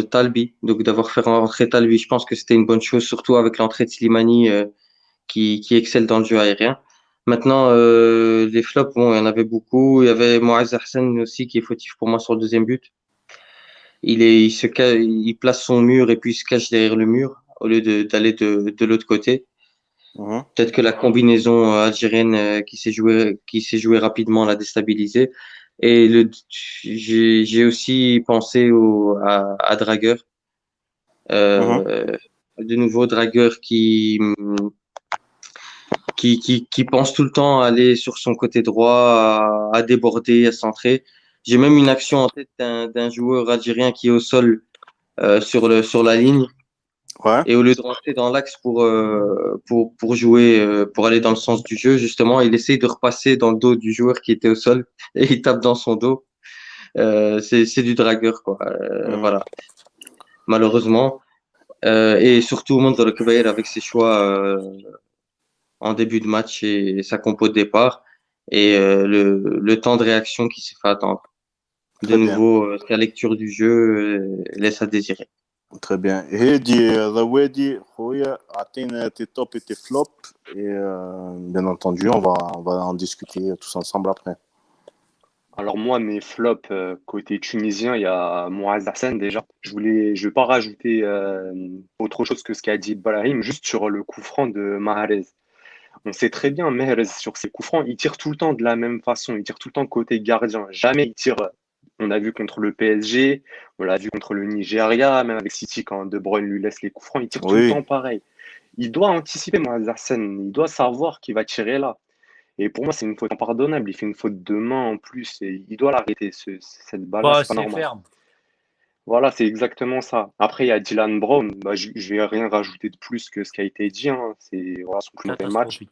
Talbi. Donc, d'avoir fait rentrer Talbi, je pense que c'était une bonne chose, surtout avec l'entrée de Slimani qui excelle dans le jeu aérien. Maintenant, les flops, bon, il y en avait beaucoup. Il y avait Moaz Hassan aussi qui est fautif pour moi sur le deuxième but. Il place son mur et puis il se cache derrière le mur au lieu d'aller de l'autre côté. Mhm. Peut-être que la combinaison algérienne qui s'est jouée rapidement l'a déstabilisé. Et j'ai aussi pensé à Dragueur, Mhm. de nouveau Dragueur qui pense tout le temps à aller sur son côté droit, à déborder, à centrer. J'ai même une action en tête d'un joueur algérien qui est au sol sur la ligne. Ouais. Et au lieu de rentrer dans l'axe pour jouer, pour aller dans le sens du jeu, justement, il essaye de repasser dans le dos du joueur qui était au sol et il tape dans son dos. C'est du dragueur, quoi. Mhm. Voilà, malheureusement. Et surtout, Mandar Kbair avec ses choix en début de match et sa compo de départ et le temps de réaction qui s'est fait attendre. De Très bien. nouveau, sa lecture du jeu laisse à désirer. Très bien. هادي ضوادي خويا اعطينا tes tops et tes flops et bien entendu on va en discuter tous ensemble après. Alors moi, mes flops côté tunisien, il y a Moaz Hassan déjà. Je vais pas rajouter autre chose que ce qu'a dit Brahim, juste sur le coup franc de Mahrez. On sait très bien, Mahrez, sur ses coups francs, il tire tout le temps de la même façon. Il tire tout le temps côté gardien. Jamais il tire. On a vu contre le PSG, on l'a vu contre le Nigeria, même avec City quand De Bruyne lui laisse les coups francs, il tire tout le Oui, temps pareil. Il doit anticiper Moaz Hassan. Il doit savoir qu'il va tirer là. Et pour moi, c'est une faute impardonnable. Il fait une faute de main en plus et il doit l'arrêter. Cette balle-là, Pas c'est pas assez normal. ferme. Voilà, c'est exactement ça. Après, il y a Dylan Brown. Bah, je vais rien rajouter de plus que ce qui a été dit, hein. C'est voilà, son plus mauvais match. Catastrophique.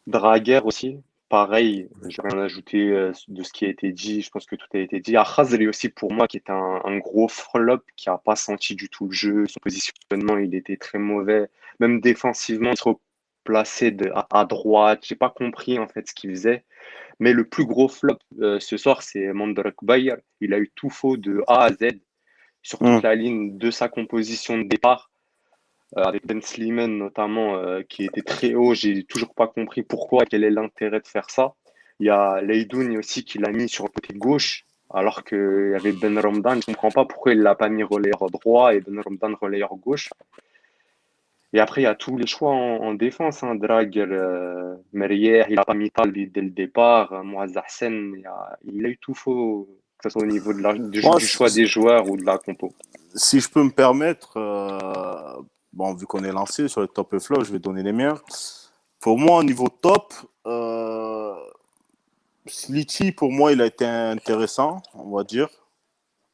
Draguer aussi, pareil. Je vais rien ajouter de ce qui a été dit. Je pense que tout a été dit. Khazri aussi, pour moi, qui est un gros flop, qui a pas senti du tout le jeu. Son positionnement, il était très mauvais. Même défensivement, il se replaçait à droite. J'ai pas compris en fait ce qu'il faisait. Mais le plus gros flop ce soir, c'est Mandrak Bayer. Il a eu tout faux de A à Z sur toute Mhm. la ligne de sa composition de départ, avec Ben Slimane notamment, qui était très haut. J'ai toujours pas compris pourquoi, quel est l'intérêt de faire ça. Il y a Leidouni aussi qui l'a mis sur le côté gauche, alors qu'il y avait Ben Romdan. Je comprends pas pourquoi il l'a pas mis relayeur droit et Ben Romdan relayeur gauche. Et après, il y a tous les choix en défense, hein. Draguer, Merrière, il a pas mis Talbi dès le départ. Moaz Hassan, il a eu tout faux, que ce soit au niveau Moi, du choix des joueurs ou de la compo. si je peux me permettre, bon, vu qu'on est lancé sur les top et flop, je vais donner les miens. Pour moi, au niveau top, Slity, pour moi, il a été intéressant, on va dire.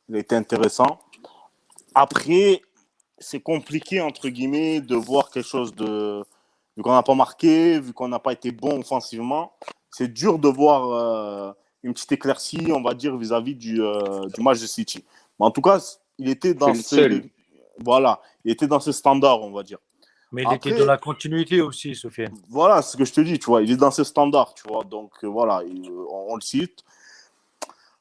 Il a été intéressant. Après, c'est compliqué, entre guillemets, de voir quelque chose de. Vu qu'on n'a pas marqué, vu qu'on n'a pas été bon offensivement, c'est dur de voir une petite éclaircie, on va dire, vis-à-vis du match de City. Mais en tout cas, il était C'est dans le seul. ces. Voilà, il était dans ce standard, on va dire. Mais il était dans Après, la continuité aussi, Sofiane. voilà ce que je te dis, tu vois, il est dans ce standard, tu vois. Donc, voilà, on le cite.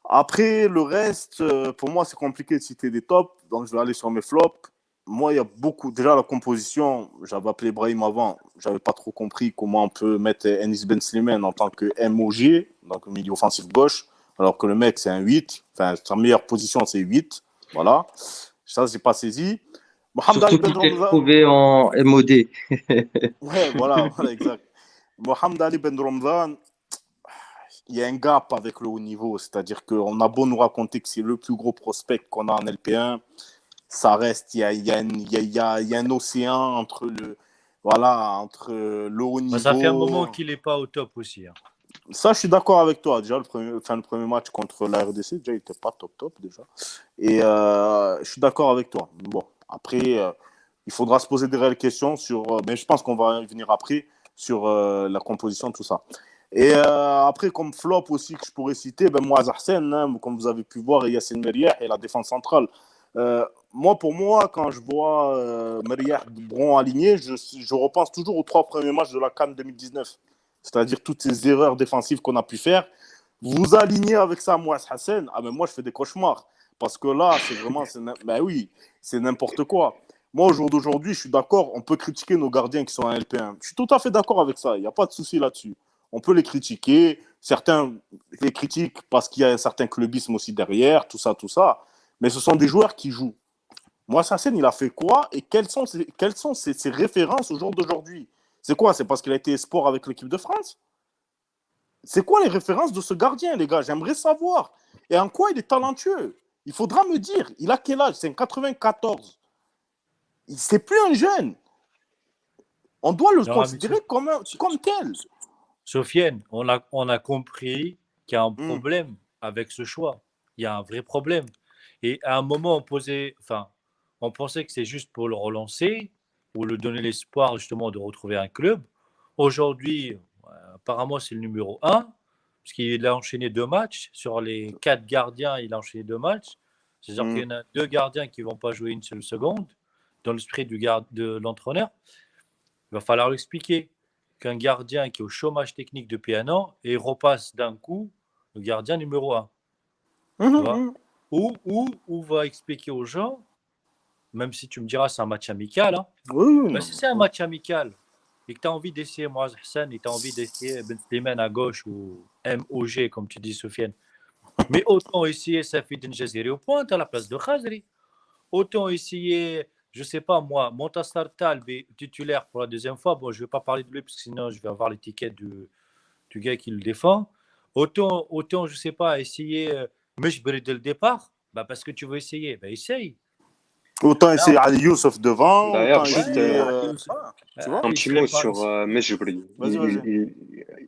Après, le reste, pour moi, c'est compliqué de citer des tops, donc je vais aller sur mes flops. Moi, il y a beaucoup. Déjà, la composition, j'avais appelé Brahim avant, j'avais pas trop compris comment on peut mettre Enis Ben Slimane en tant que MOG, donc milieu offensif gauche, alors que le mec, c'est un 8. Enfin, sa meilleure position, c'est 8. Voilà. Ça, j'ai pas saisi. Mohamed Ali Surtout Ben qu'il s'est Ramzan. retrouvé en MOD. Ouais, voilà, voilà, exact. Mohamed Ali Ben Ramzan, il y a un gap avec le haut niveau. C'est-à-dire qu'on a beau nous raconter que c'est le plus gros prospect qu'on a en LP1, ça reste, il y a un océan entre voilà, entre le haut Bah, ça fait un moment niveau. qu'il n'est pas au top aussi, hein. Ça, je suis d'accord avec toi. Déjà, le premier match contre la RDC, déjà, il n'était pas top déjà. Et je suis d'accord avec toi. Bon, après, il faudra se poser des réelles questions sur. Mais je pense qu'on va y venir après sur la composition, tout ça. Et après, comme flop aussi que je pourrais citer, ben, moi, Hassan, hein, comme vous avez pu voir, et Yassine Merriah et la défense centrale. Pour moi, quand je vois Merriah Bron aligné, je repense toujours aux 3 premiers matchs de la CAN 2019. C'est-à-dire toutes ces erreurs défensives qu'on a pu faire. Vous alignez avec ça, moi, Hassan, ah ben moi, je fais des cauchemars. Parce que là, c'est vraiment, ben oui, c'est n'importe quoi. Moi, au jour d'aujourd'hui, je suis d'accord, on peut critiquer nos gardiens qui sont en LP1. Je suis tout à fait d'accord avec ça, il n'y a pas de souci là-dessus. On peut les critiquer, certains les critiquent parce qu'il y a un certain clubisme aussi derrière, tout ça, tout ça. Mais ce sont des joueurs qui jouent. Moi, Hassan, il a fait quoi et quelles sont ses références au jour d'aujourd'hui? C'est quoi? C'est parce qu'il a été sport avec l'équipe de France? C'est quoi les références de ce gardien, les gars? J'aimerais savoir. Et en quoi il est talentueux? Il faudra me dire. Il a quel âge? C'est un 94. C'est plus un jeune. On doit le Non, considérer comme tel. Sofiane, on a compris qu'il y a un Mm. problème avec ce choix. Il y a un vrai problème. Et à un moment, on pensait que c'est juste pour le relancer, pour lui donner l'espoir justement de retrouver un club. Aujourd'hui, apparemment, c'est le numéro 1, parce qu'il a enchaîné 2 matchs. Sur les 4 gardiens, il a enchaîné 2 matchs. C'est-à-dire qu'il y en a 2 gardiens qui ne vont pas jouer une seule seconde dans l'esprit de l'entraîneur. Il va falloir l'expliquer qu'un gardien qui est au chômage technique depuis un an et repasse d'un coup le gardien numéro 1. Ou va expliquer aux gens, même si tu me diras c'est un match amical, hein, Oui. si c'est un match amical et que tu as envie d'essayer Moaz Hassan et tu as envie d'essayer Ben Slimane à gauche ou MOG, comme tu dis, Sofiane, mais autant essayer Safid Njaziri au point à la place de Khazri. Autant essayer, je ne sais pas moi, Montassar Talbi titulaire pour la deuxième fois. Bon, je ne vais pas parler de lui parce que sinon je vais avoir l'étiquette du gars qui le défend. Autant je ne sais pas, essayer Mejbri dès le départ, parce que tu veux essayer, essaye. Autant essayer Ali Youssef devant, D'ailleurs, autant juste essayer. Tu vois? un petit mot sur Mejbri. Vas-y.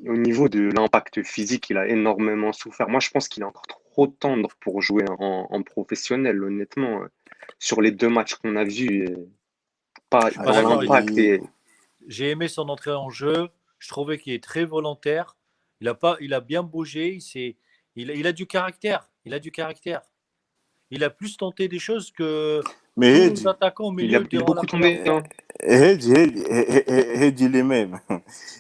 Au niveau de l'impact physique, il a énormément souffert. Moi, je pense qu'il est encore trop tendre pour jouer en professionnel, honnêtement. Sur les 2 matchs qu'on a vus, pas Je suis pas dans d'accord avec l'impact. toi. J'ai aimé son entrée en jeu. Je trouvais qu'il est très volontaire. Il a bien bougé. Il a du caractère. Il a du caractère. Il a plus tenté des choses que Mais tous Hedi, nos attaquants au Il milieu a durant la beaucoup première tombé, mi-temps. hein. Hedi les mêmes.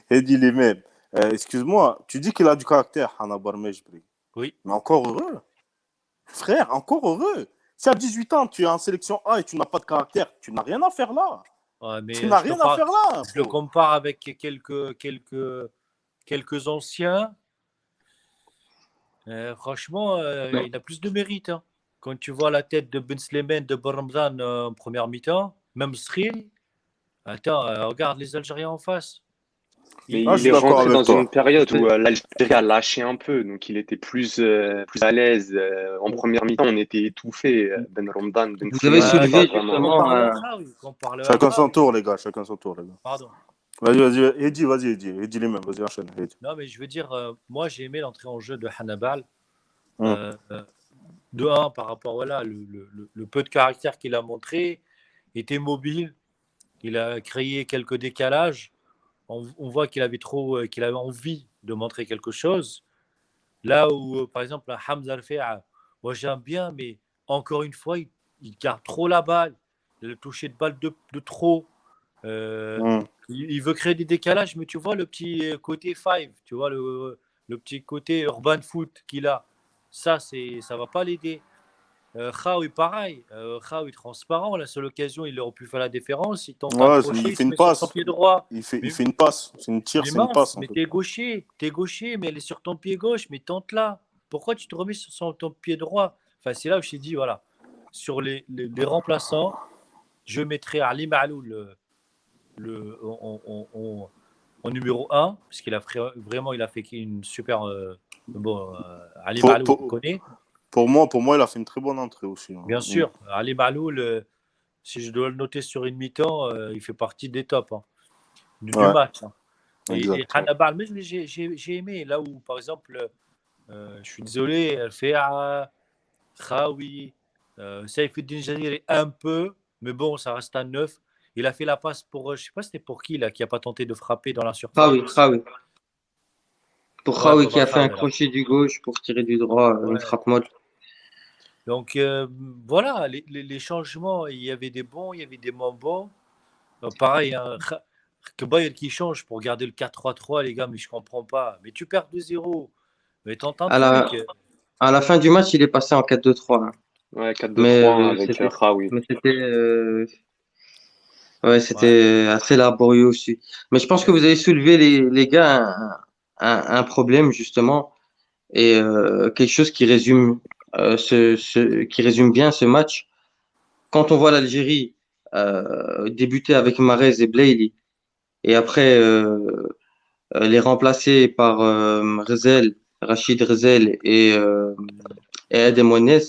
Hedi les mêmes. Excuse-moi, tu dis qu'il a du caractère, Hana Barmejbri. Oui. Mais encore heureux. Frère, encore heureux. Si à 18 ans, tu es en sélection A et tu n'as pas de caractère, tu n'as rien à faire là. Ouais, Tu mais n'as rien à faire là. je le compare avec quelques anciens. Franchement, Non. il a plus de mérite, hein. Quand tu vois la tête de Ben Slimane, de Bormzan en première mi-temps, même Sril, attends, regarde les Algériens en face. Mais Ah, je il suis est d'accord rentré avec dans toi. une période où l'Algérie a lâché un peu, donc il était plus à l'aise. En première mi-temps, on était étouffés. Ben Romdan, Ben Vous avez Slimane, soulevé pas vraiment. justement. Qu'on parle à Chacun son Khaoui. tour, les gars. Chacun son tour, les gars. Pardon. Vas-y. Hedi les mêmes. Vas-y, enchaîne. Hedi. Non, mais je veux dire, moi, j'ai aimé l'entrée en jeu de Hannibal. Hum. De 1, par rapport, voilà, le peu de caractère qu'il a montré, était mobile. Il a créé quelques décalages. On voit qu'il avait envie de montrer quelque chose. Là où, par exemple, Hamza Al-Fea, moi j'aime bien, mais encore une fois, il garde trop la balle. Le toucher de balle de trop. Il veut créer des décalages, mais tu vois le petit côté five, tu vois le petit côté urban foot qu'il a. Ça va pas l'aider. Khaoui, pareil. Khaoui, transparent. La seule occasion, il aurait pu faire la différence. Il tente un Ouais, crochet, il il fait se une met sur son passe. pied droit. Il fait Mais, une passe. C'est une tire, mais c'est une mince, passe. En mais fait. t'es gaucher, mais elle est sur ton pied gauche, mais tente là. Pourquoi tu te remets sur ton pied droit? Enfin, c'est là où je t'ai dit, voilà, sur les remplaçants, je mettrais Ali Ma'loul en numéro 1, parce qu'il a vraiment il a fait une super. Ali Ma'loul, on connaît. Pour moi, il a fait une très bonne entrée aussi. Bien sûr, Ali Ma'loul, si je dois le noter sur une mi-temps, il fait partie des tops, hein. du Ouais, match. Hein. Et exact. Ouais. Hannibal, mais j'ai aimé là où, par exemple, je suis désolé, Fea, Khawi, Saifuddin Jadiri un peu, mais bon, ça reste un 9. Il a fait la passe pour, je sais pas c'était pour qui, là, qui n'a pas tenté de frapper dans la Khawi, surface. Khawi. Pour Ouais, Khawi pour qui a fait un Khawi, là. crochet du gauche pour tirer du droit, une Ouais. frappe molle. Donc, voilà, les changements, il y avait des bons, il y avait des moins bons. Pareil, hein, que Bayern qui change pour garder le 4-3-3, les gars, mais je comprends pas. Mais tu perds 2-0. Mais tente un À la, truc. à la fin du match, il est passé en 4-2-3. Hein. Ouais, 4-2-3 Mais avec Khawi. ouais, Ouais. c'était assez laborieux aussi. Mais je pense que vous avez soulevé, les gars, un problème, justement, et quelque chose qui résume bien ce match. Quand on voit l'Algérie débuter avec Mahrez et Blaili, et après les remplacer par Rachid Rezel et Adem Ouannez,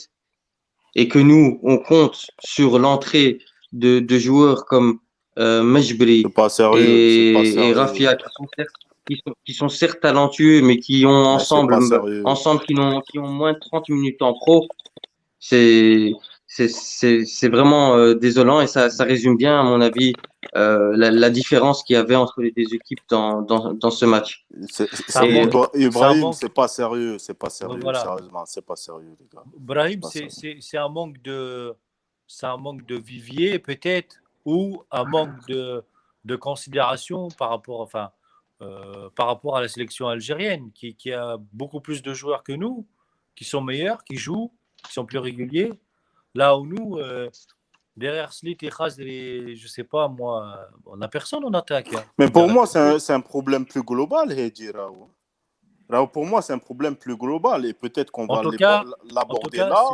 et que nous, on compte sur l'entrée de joueurs comme C'est Mejbri pas sérieux. C'est pas et sérieux, les Rafia, gars. qui sont certes talentueux, mais qui ont Mais c'est pas sérieux. qui ont moins de 30 minutes en pro, c'est c'est vraiment désolant et ça résume bien, à mon avis, la différence qu'il y avait entre les deux équipes dans ce match. Ça Et manque. Ça Ibrahim, manque. c'est pas sérieux. C'est pas sérieux. Voilà. Sérieusement, c'est pas sérieux, les gars. C'est Brahim, pas sérieux. c'est un manque de vivier, peut-être, ou un manque de considération par rapport à la sélection algérienne, qui a beaucoup plus de joueurs que nous, qui sont meilleurs, qui jouent, qui sont plus réguliers. Là où nous, derrière Slit et Khaz, je sais pas, moi, on n'a personne en attaque. Hein. Mais On dit pour la moi, vérité. c'est un problème plus global, Hedji Raoult. Raoult, pour moi, c'est un problème plus global et peut-être qu'on En va tout cas, l'aborder là.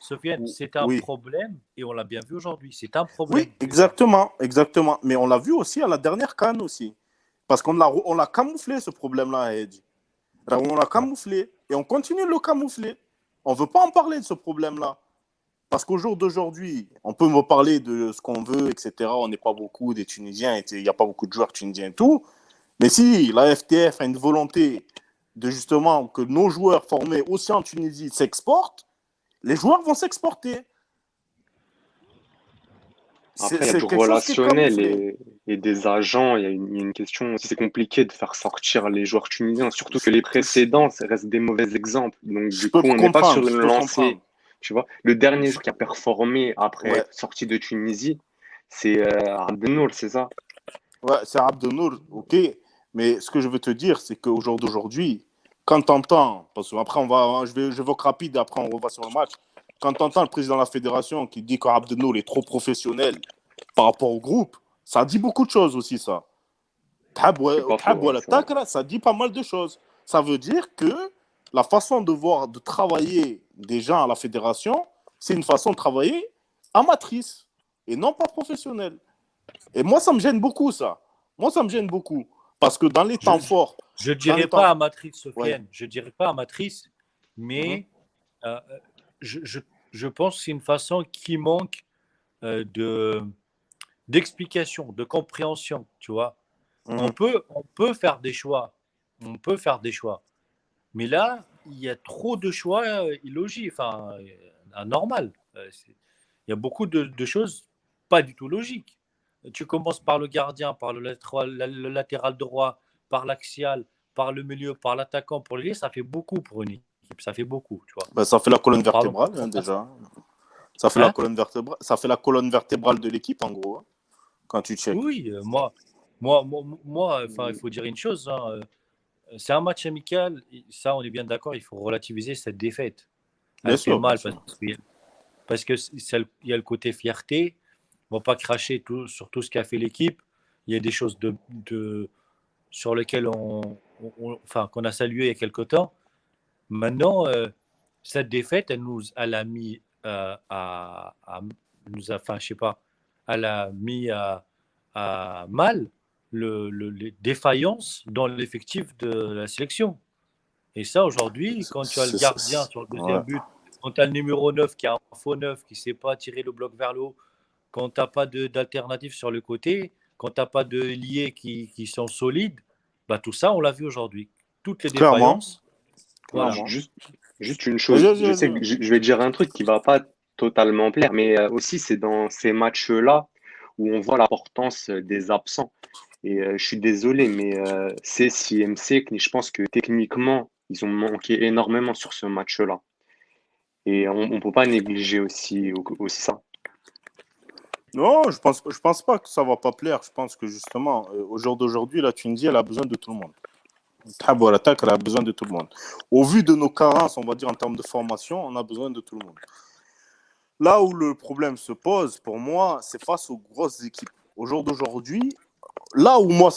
Sofiane, c'est un Oui, problème et on l'a bien vu aujourd'hui. C'est un oui, problème. exactement, exactement. Mais on l'a vu aussi à la dernière CAN aussi. Parce on l'a camouflé, ce problème-là, Hedji. Raoult, on l'a Ouais. camouflé et on continue de le camoufler. On ne veut pas en parler de ce problème-là. Parce qu'au jour d'aujourd'hui, on peut me parler de ce qu'on veut, etc. On n'est pas beaucoup des Tunisiens, il n'y a pas beaucoup de joueurs tunisiens et tout. Mais si la FTF a une volonté de justement que nos joueurs formés aussi en Tunisie s'exportent, les joueurs vont s'exporter. Après, il y a C'est du quelque chose qui est relationnel camouflé. et des agents. Il y a une question. C'est compliqué de faire sortir les joueurs tunisiens, surtout que les précédents, ça reste des mauvais exemples. Donc, Je du peux coup, on n'est pas sur comprendre, je une peux comprendre. lancée. Tu vois, le dernier joueur qui a performé après Ouais, être sorti de Tunisie, c'est Abdenour, c'est ça? ouais, c'est Abdenour, ok. Mais ce que je veux te dire, c'est qu'au jour d'aujourd'hui, quand tu entends, parce qu'après, j'évoque rapide, après on revient sur le match. Quand tu entends le président de la fédération qui dit qu'Abdenour est trop professionnel par rapport au groupe, ça dit beaucoup de choses aussi, ça. C'est pas faux, ouais, c'est vrai. Ça dit pas mal de choses. Ça veut dire que la façon de travailler des gens à la fédération, c'est une façon de travailler amatrice et non pas professionnelle. Et moi, ça me gêne beaucoup, ça. Moi, ça me gêne beaucoup. Parce que dans les Je temps forts, je dans dirais les temps... pas amatrice, Ouais. Sofiane. Je dirais pas amatrice, Mhm. mais euh, je, je, je pense que c'est une façon qui manque de d'explication, de compréhension, tu vois. Mhm. On peut faire des choix. On peut faire des choix. Mais là, il y a trop de choix illogiques, enfin, anormal. Il y a beaucoup de choses pas du tout logiques. Tu commences par le gardien, par le latéral droit, par l'axial, par le milieu, par l'attaquant, pour l'ailier, ça fait beaucoup pour une équipe. Ça fait beaucoup, tu vois. Ben, ça fait la colonne Parlons vertébrale, pas ça. déjà. Ça fait la Hein? colonne vertébrale. Ça fait la colonne vertébrale de l'équipe, en gros, hein, quand tu check. Oui, enfin, il faut dire une chose. Hein, c'est un match amical. Ça, on est bien d'accord. Il faut relativiser cette défaite. Bien Elle fait sûr, bien mal sûr. parce que il y a le côté fierté. On ne va pas cracher sur tout ce qu'a fait l'équipe. Il y a des choses sur lesquelles enfin, qu'on a salué il y a quelque temps. Maintenant, cette défaite, elle a mis enfin, je sais pas, elle a mis à mal les défaillances dans l'effectif de la sélection. Et ça, aujourd'hui, quand tu as le gardien sur le Ouais. deuxième but, quand tu as le numéro 9 qui a un faux 9 qui ne sait pas tirer le bloc vers le haut, quand tu n'as pas d'alternative sur le côté, quand tu n'as pas de liés qui sont solides, bah, tout ça, on l'a vu aujourd'hui. Toutes les Clairement. défaillances. Voilà. Clairement. Juste une chose, Vas-y, je sais que je vais dire un truc qui va pas totalement plaire, mais aussi c'est dans ces matchs-là où on voit l'importance des absents. Et je suis désolé, mais c'est CMC, je pense que techniquement, ils ont manqué énormément sur ce match-là. Et on ne peut pas négliger aussi ça. Non, je pense pas que ça va pas plaire. Je pense que justement, au jour d'aujourd'hui, la Tunisie, elle a besoin de tout le monde. Tabou l'attaque, elle a besoin de tout le monde. Au vu de nos carences, on va dire en termes de formation, on a besoin de tout le monde. Là où le problème se pose, pour moi, c'est face aux grosses équipes. Au jour d'aujourd'hui, là où moi,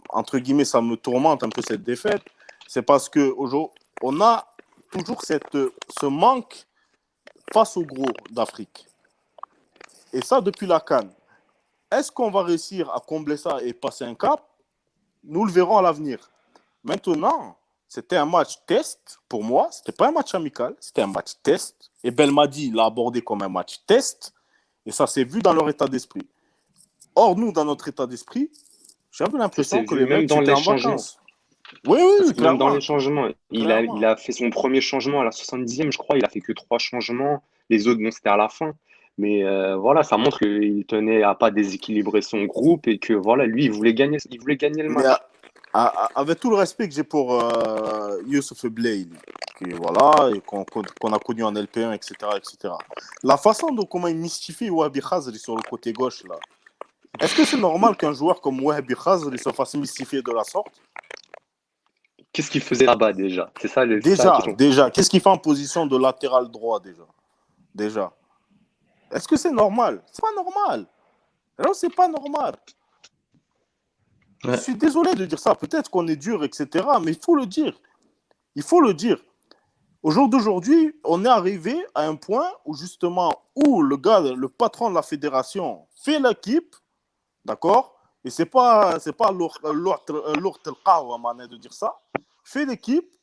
entre guillemets, ça me tourmente un peu cette défaite, c'est parce que on a toujours ce manque face aux gros d'Afrique. Et ça, depuis la CAN. Est-ce qu'on va réussir à combler ça et passer un cap? Nous le verrons à l'avenir. Maintenant, c'était un match test pour moi. Ce n'était pas un match amical, c'était un match test. Et Belmadi l'a abordé comme un match test. Et ça s'est vu dans leur état d'esprit. Or, nous, dans notre état d'esprit, j'ai un peu l'impression que les mecs étaient en vacances. Oui, même dans les changements. Il a fait son premier changement à la 70e, je crois. Il a fait que 3 changements. Les autres, bon, c'était à la fin. Mais voilà, ça montre qu'il tenait à pas déséquilibrer son groupe et que voilà, lui, il voulait gagner le match. Avec tout le respect que j'ai pour Youssouf Blay, voilà, et qu'on a connu en LP1, etc., etc. La façon dont comment il mystifie Wahabi Khazri sur le côté gauche, là, est-ce que c'est normal qu'un joueur comme Wahabi Khazri se fasse mystifier de la sorte? Qu'est-ce qu'il faisait là-bas déjà? C'est ça la question. Déjà, qu'est-ce qu'il fait en position de latéral droit déjà? Est-ce que c'est normal? C'est pas normal. Alors, c'est pas normal. Ouais. Je suis désolé de dire ça. Peut-être qu'on est dur, etc. Mais il faut le dire. Il faut le dire. Au jour d'aujourd'hui, on est arrivé à un point où justement, où le patron de la fédération fait l'équipe, d'accord? Et c'est pas l'autre de dire ça. Fait l'équipe.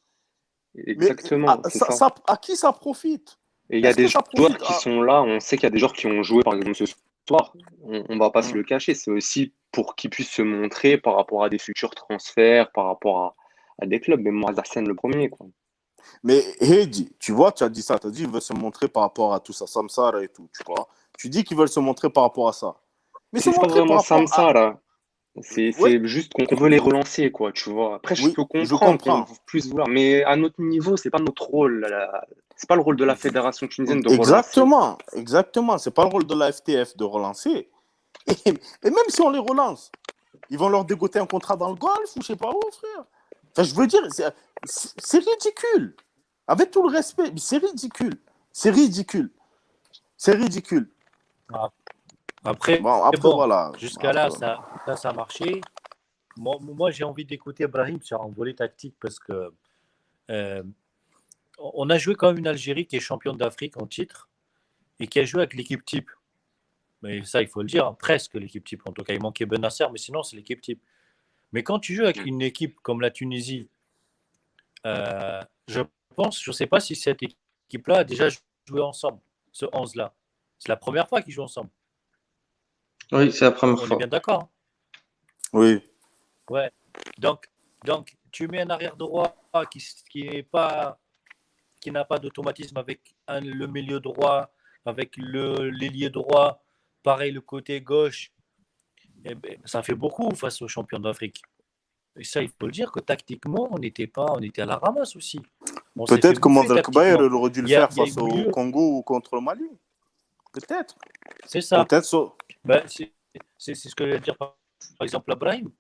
Exactement. Mais à qui ça profite? Et il y a des joueurs qui sont là. On sait qu'il y a des joueurs qui ont joué, par exemple, ce soir. On ne va pas se le cacher. C'est aussi pour qu'ils puissent se montrer par rapport à des futurs transferts, par rapport à des clubs. Mais moi, Zassen, le premier, quoi. Mais Heidi, tu vois, tu as dit ça. Tu as dit qu'ils veulent se montrer par rapport à tout ça, Samsara et tout, tu vois. Tu dis qu'ils veulent se montrer par rapport à ça. Mais c'est pas vraiment Samsara. C'est juste qu'on veut les relancer, quoi, tu vois. Après, je peux comprendre qu'on veut plus vouloir. Mais à notre niveau, c'est pas notre rôle. C'est pas le rôle de la fédération tunisienne de relancer. Exactement. C'est pas le rôle de la FTF de relancer. Et même si on les relance, ils vont leur dégoter un contrat dans le golf ou je sais pas où, frère. Enfin, je veux dire, c'est ridicule. Avec tout le respect, c'est ridicule. C'est ridicule. Après, voilà. Jusqu'à là, ça a marché. Moi, j'ai envie d'écouter Brahim sur un volet tactique parce que on a joué quand même une Algérie qui est championne d'Afrique en titre et qui a joué avec l'équipe type. Mais ça, il faut le dire, presque l'équipe type. En tout cas, il manquait Benasser, mais sinon, c'est l'équipe type. Mais quand tu joues avec une équipe comme la Tunisie, je ne sais pas si cette équipe-là a déjà joué ensemble, ce 11-là. C'est la première fois qu'ils jouent ensemble. Oui, c'est la première fois. On est bien d'accord. Oui. Ouais. Donc, tu mets un arrière droit qui n'a pas d'automatisme avec le milieu droit, avec l'ailier droit, pareil le côté gauche. Eh ben, ça fait beaucoup face aux champions d'Afrique. Et ça, il faut le dire que tactiquement, on était à la ramasse aussi. Peut-être que Mandak Bayer aurait dû le faire face au Congo ou contre le Mali. Peut-être. C'est ça. Peut-être ça. Ben, c'est ce que je veux dire par exemple à Brahim.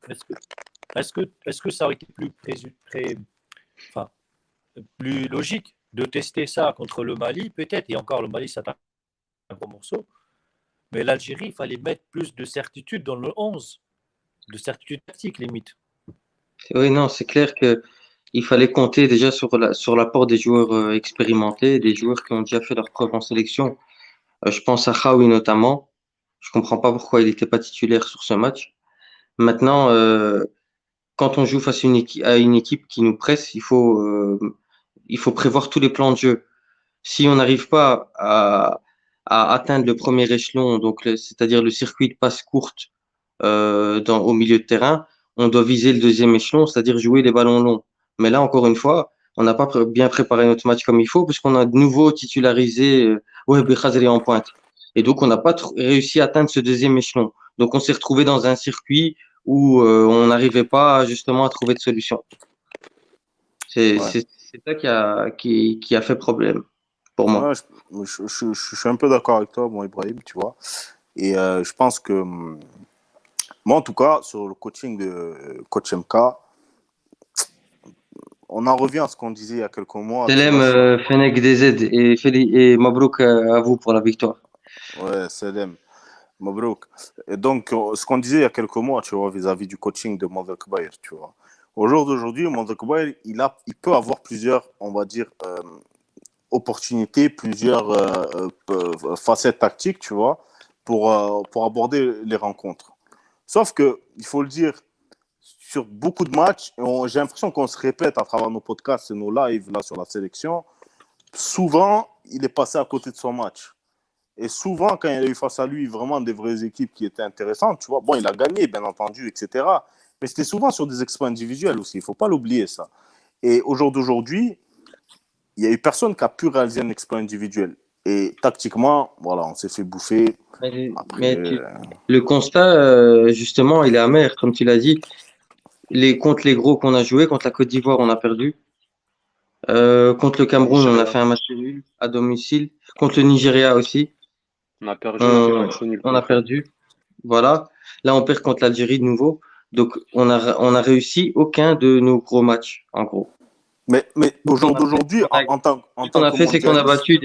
Est-ce que ça aurait été plus logique de tester ça contre le Mali? Peut-être. Et encore, le Mali, c'est un gros morceau. Mais l'Algérie, il fallait mettre plus de certitude dans le 11. De certitude tactique, limite. Oui, non, c'est clair qu'il fallait compter déjà sur l'apport des joueurs expérimentés, des joueurs qui ont déjà fait leur preuve en sélection. Je pense à Khaoui notamment. Je comprends pas pourquoi il n'était pas titulaire sur ce match. Maintenant, quand on joue face à une équipe qui nous presse, il faut prévoir tous les plans de jeu. Si on n'arrive pas à atteindre le premier échelon, donc c'est-à-dire le circuit de passe courte au milieu de terrain, on doit viser le deuxième échelon, c'est-à-dire jouer les ballons longs. Mais là, encore une fois, on n'a pas bien préparé notre match comme il faut, puisqu'on a de nouveau titularisé Wahbi Khazri en pointe. Et donc, on n'a pas réussi à atteindre ce deuxième échelon. Donc, on s'est retrouvé dans un circuit où on n'arrivait pas justement à trouver de solution. Ouais. C'est ça qui a fait problème pour moi. Ouais, je suis un peu d'accord avec toi, mon Ibrahim, tu vois. Et je pense que, moi, en tout cas, sur le coaching de Coach MK, on en revient à ce qu'on disait il y a quelques mois. Tu Selem, vois, Fennec DZ et Mabrouk à vous pour la victoire. ouais, Salem, Mabrouk. Et donc, ce qu'on disait il y a quelques mois, tu vois, vis-à-vis du coaching de Mondel Kbair, tu vois. Au jour d'aujourd'hui, Mondel Kbair, il peut avoir plusieurs, on va dire, opportunités, plusieurs facettes tactiques, tu vois, pour aborder les rencontres. Sauf que, il faut le dire, sur beaucoup de matchs, j'ai l'impression qu'on se répète à travers nos podcasts et nos lives là sur la sélection, souvent, il est passé à côté de son match. Et souvent, quand il a eu face à lui vraiment des vraies équipes qui étaient intéressantes, tu vois, bon, il a gagné, bien entendu, etc. Mais c'était souvent sur des exploits individuels aussi, il ne faut pas l'oublier, ça. Et au jour d'aujourd'hui, il n'y a eu personne qui a pu réaliser un exploit individuel. Et tactiquement, voilà, on s'est fait bouffer. Après, Le constat, justement, il est amer, comme tu l'as dit. Contre les gros qu'on a joué, contre la Côte d'Ivoire, on a perdu. Contre le Cameroun, on a fait un match nul à domicile. Contre le Nigeria aussi, On a perdu, on a fait match nul. on a perdu. Voilà. Là, on perd contre l'Algérie de nouveau. Donc, on a réussi aucun de nos gros matchs, en gros. mais au jour d'aujourd'hui, en tant Ce qu'on a que fait, c'est qu'on a mondialiste, battu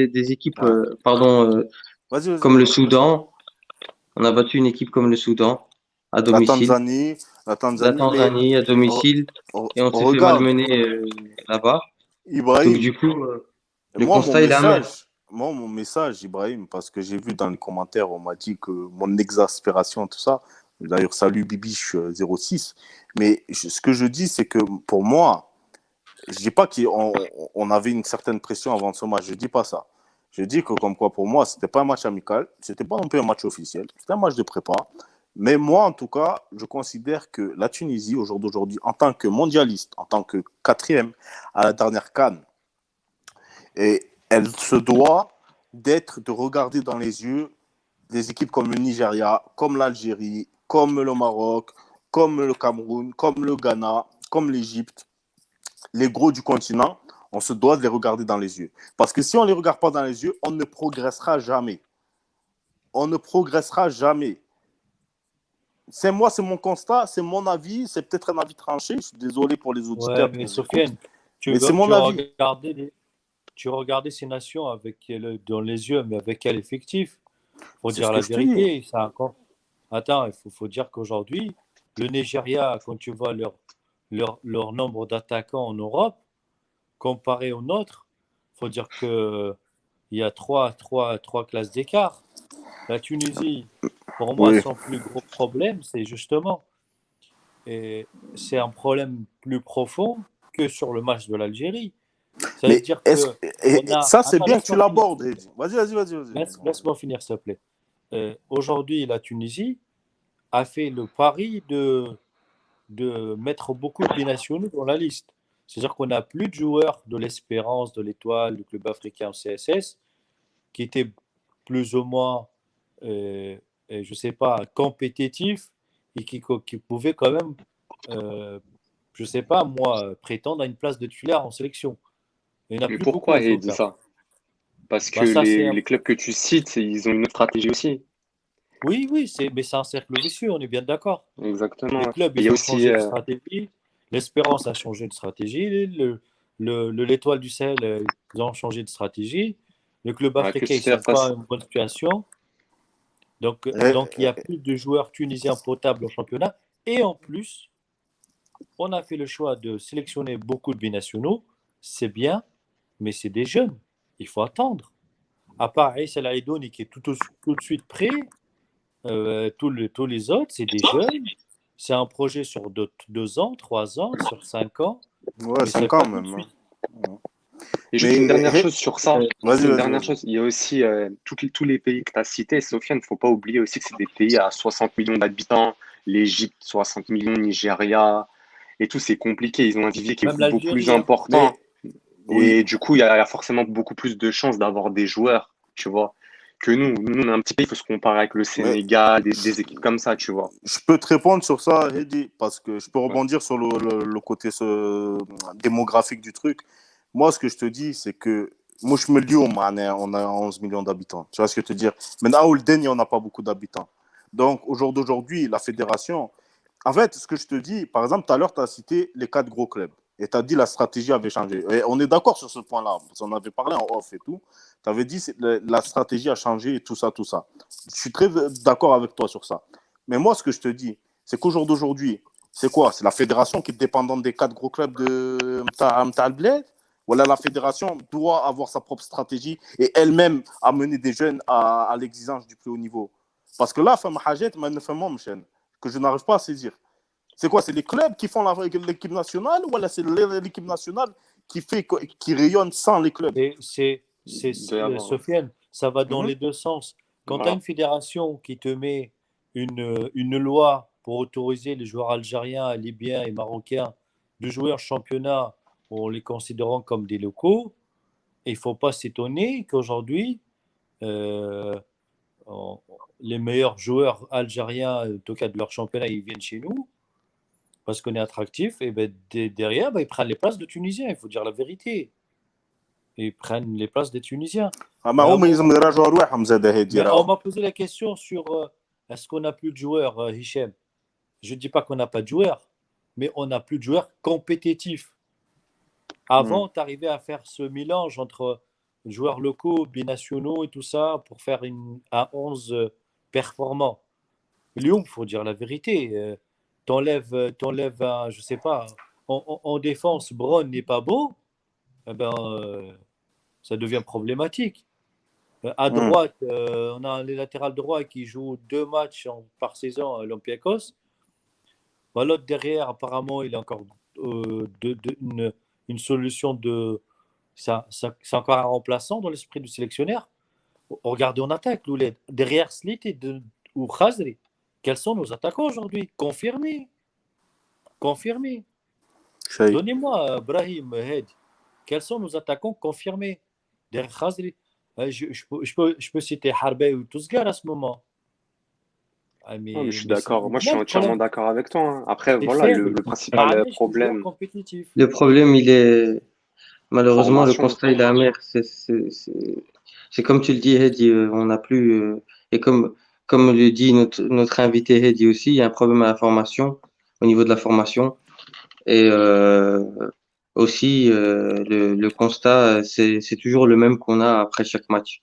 des équipes, vas-y, comme le vas-y. Soudan. On a battu une équipe comme le Soudan à La domicile. Tanzanie, La Tanzanie à domicile. Et on s'est fait regarde, malmener là-bas. Donc, Ibrahim, du coup, le moi, constat, il est amer. mon message, Ibrahim, parce que j'ai vu dans les commentaires, on m'a dit que mon exaspération, tout ça, d'ailleurs, salut Bibiche 06, mais ce que je dis, c'est que pour moi, je dis pas qu'on avait une certaine pression avant ce match, je dis pas ça. Je dis que comme quoi, pour moi, c'était pas un match amical, c'était pas non plus un match officiel, c'était un match de prépa. Mais moi, en tout cas, je considère que la Tunisie, au jour d'aujourd'hui, en tant que mondialiste, en tant que quatrième à la dernière CAN, et elle se doit de regarder dans les yeux des équipes comme le Nigeria, comme l'Algérie, comme le Maroc, comme le Cameroun, comme le Ghana, comme l'Égypte, les gros du continent. On se doit de les regarder dans les yeux. Parce que si on ne les regarde pas dans les yeux, on ne progressera jamais. On ne progressera jamais. C'est mon constat, c'est mon avis, c'est peut-être un avis tranché. Je suis désolé pour les auditeurs. Ouais, mais Sofiane, mais c'est mon avis. Tu regardais ces nations dans les yeux, mais avec quel effectif? Faut C'est dire ce la que je te dis. vérité. Ça encore. Attends, faut dire qu'aujourd'hui, le Nigeria, quand tu vois leur nombre d'attaquants en Europe, comparé au nôtre, faut dire qu'il y a trois classes d'écart. La Tunisie, pour moi, Oui. son plus gros problème, c'est justement, et c'est un problème plus profond que sur le match de l'Algérie. Ça veut Mais dire que ça, c'est Attends, bien que tu laisse-moi finir, l'abordes, Eddy. Vas-y. Laisse-moi finir, s'il te plaît. Aujourd'hui, la Tunisie a fait le pari de mettre beaucoup de binationaux dans la liste. C'est-à-dire qu'on n'a plus de joueurs de l'Espérance, de l'Étoile, du club africain CSS, qui étaient plus ou moins, je ne sais pas, compétitifs et qui pouvaient quand même, je ne sais pas, moi, prétendre à une place de titulaire en sélection. Il n'y en a Mais plus beaucoup pourquoi au il dit Joker. ça? Parce que Bah, ça, les clubs que tu cites, ils ont une autre stratégie aussi. Oui, mais c'est un cercle vicieux, on est bien d'accord. Exactement. Les clubs, Il y ils a ont aussi, changé de stratégie. L'Espérance a changé de stratégie. L'Étoile du Sahel, ils ont changé de stratégie. Le club on a que africain, ils se ne faire sont pas face. en bonne situation. Donc, Eh, il n'y a plus de joueurs tunisiens potables au championnat. Et en plus, on a fait le choix de sélectionner beaucoup de binationaux. C'est bien, mais c'est des jeunes. Il faut attendre. À part Aïssa Laïdouni qui est tout de suite prêt, tous les autres, c'est des jeunes. C'est un projet sur 2 ans, 3 ans, sur 5 ans. Ouais, Mais c'est 5 ans pas tout de même. suite. Hein. Et juste Mais une dernière chose sur ça, vas-y, une vas-y, dernière vas-y. chose, il y a aussi tous les pays que tu as cités, Sofiane, il ne faut pas oublier aussi que c'est des pays à 60 millions d'habitants, l'Égypte, 60 millions, Nigeria, et tout, c'est compliqué, ils ont un vivier qui est Même beaucoup plus l'Algérie, hein. important, Mais oui, et du coup, il y a forcément beaucoup plus de chances d'avoir des joueurs, tu vois, que nous. Nous, on est un petit pays, il faut se comparer avec le mais Sénégal, des équipes comme ça, tu vois. je peux te répondre sur ça, Hedi, parce que je peux Ouais. rebondir sur le côté démographique du truc. Moi, ce que je te dis, c'est que moi, je me le dis, on a 11 millions d'habitants. Tu vois ce que je veux te dire? Maintenant, à Oulden, on n'a pas beaucoup d'habitants. Donc, au jour d'aujourd'hui, la fédération, en fait, ce que je te dis, par exemple, tout à l'heure, tu as cité les 4 gros clubs. Et tu as dit la stratégie avait changé. Et on est d'accord sur ce point-là. Parce qu'on avait parlé en off et tout. Tu avais dit la stratégie a changé et tout ça, tout ça. Je suis très d'accord avec toi sur ça. Mais moi, ce que je te dis, c'est qu'au jour d'aujourd'hui, c'est quoi? C'est la fédération qui est dépendante des 4 gros clubs de Mtalbled? Voilà, la fédération doit avoir sa propre stratégie et elle-même amener des jeunes à l'exigence du plus haut niveau. Parce que là, que je n'arrive pas à saisir. C'est quoi? C'est les clubs qui font l'équipe nationale ou c'est l'équipe nationale qui rayonne sans les clubs? Il doit y avoir. Sofiane, ça va dans Mhm. les deux sens. Quand tu as Voilà. une fédération qui te met une loi pour autoriser les joueurs algériens, libyens et marocains de jouer en championnat en les considérant comme des locaux, il ne faut pas s'étonner qu'aujourd'hui, euh, on- les meilleurs joueurs algériens, en tout cas de leur championnat, ils viennent chez nous parce qu'on est attractif. Et ben, derrière, ben, ils prennent les places de Tunisiens, il faut dire la vérité. Ils prennent les places des Tunisiens. ما Ben, هما يلزم يراجعوا رواحهم زاد هادي mais on راهو. m'a posé la question sur est-ce qu'on n'a plus de joueurs, Hichem? Je ne dis pas qu'on n'a pas de joueurs, mais on n'a plus de joueurs compétitifs. Hmm. Avant, tu arrivais à faire ce mélange entre joueurs locaux, binationaux et tout ça pour faire un 11 performant. Lyon, il faut dire la vérité. T'enlèves je sais pas, en défense, Braun n'est pas bon, eh ben, ça devient problématique. À Hmm. droite, on a les latérales droits qui jouent 2 matchs par saison à l'Olympiakos. Bah, l'autre derrière, apparemment, il a encore une solution de. C'est encore un remplaçant dans l'esprit du sélectionneur. Regardez en attaque, Louled. Derrière Slit ou Khazri, quels sont nos attaquants aujourd'hui? Confirmés. Confirmés. شيء. Donnez-moi, Brahim, Head. Quels sont nos attaquants confirmés? Derrière Khazri, je peux citer Harbey ou Tousgar à ce moment. Ah, Non, mais je mais suis mais c'est d'accord. Moi, je là suis le entièrement problème. d'accord avec toi, hein. Après, C'est voilà, faible. le principal Ma'annech de joueurs problème, compétitifs. Le problème, il est, malheureusement, le formation. constat, il est amer. C'est comme tu le dis, Hedi, on n'a plus, et comme le dit notre invité Hedi aussi, il y a un problème à la formation, au niveau de la formation. Et aussi, le constat, c'est toujours le même qu'on a après chaque match.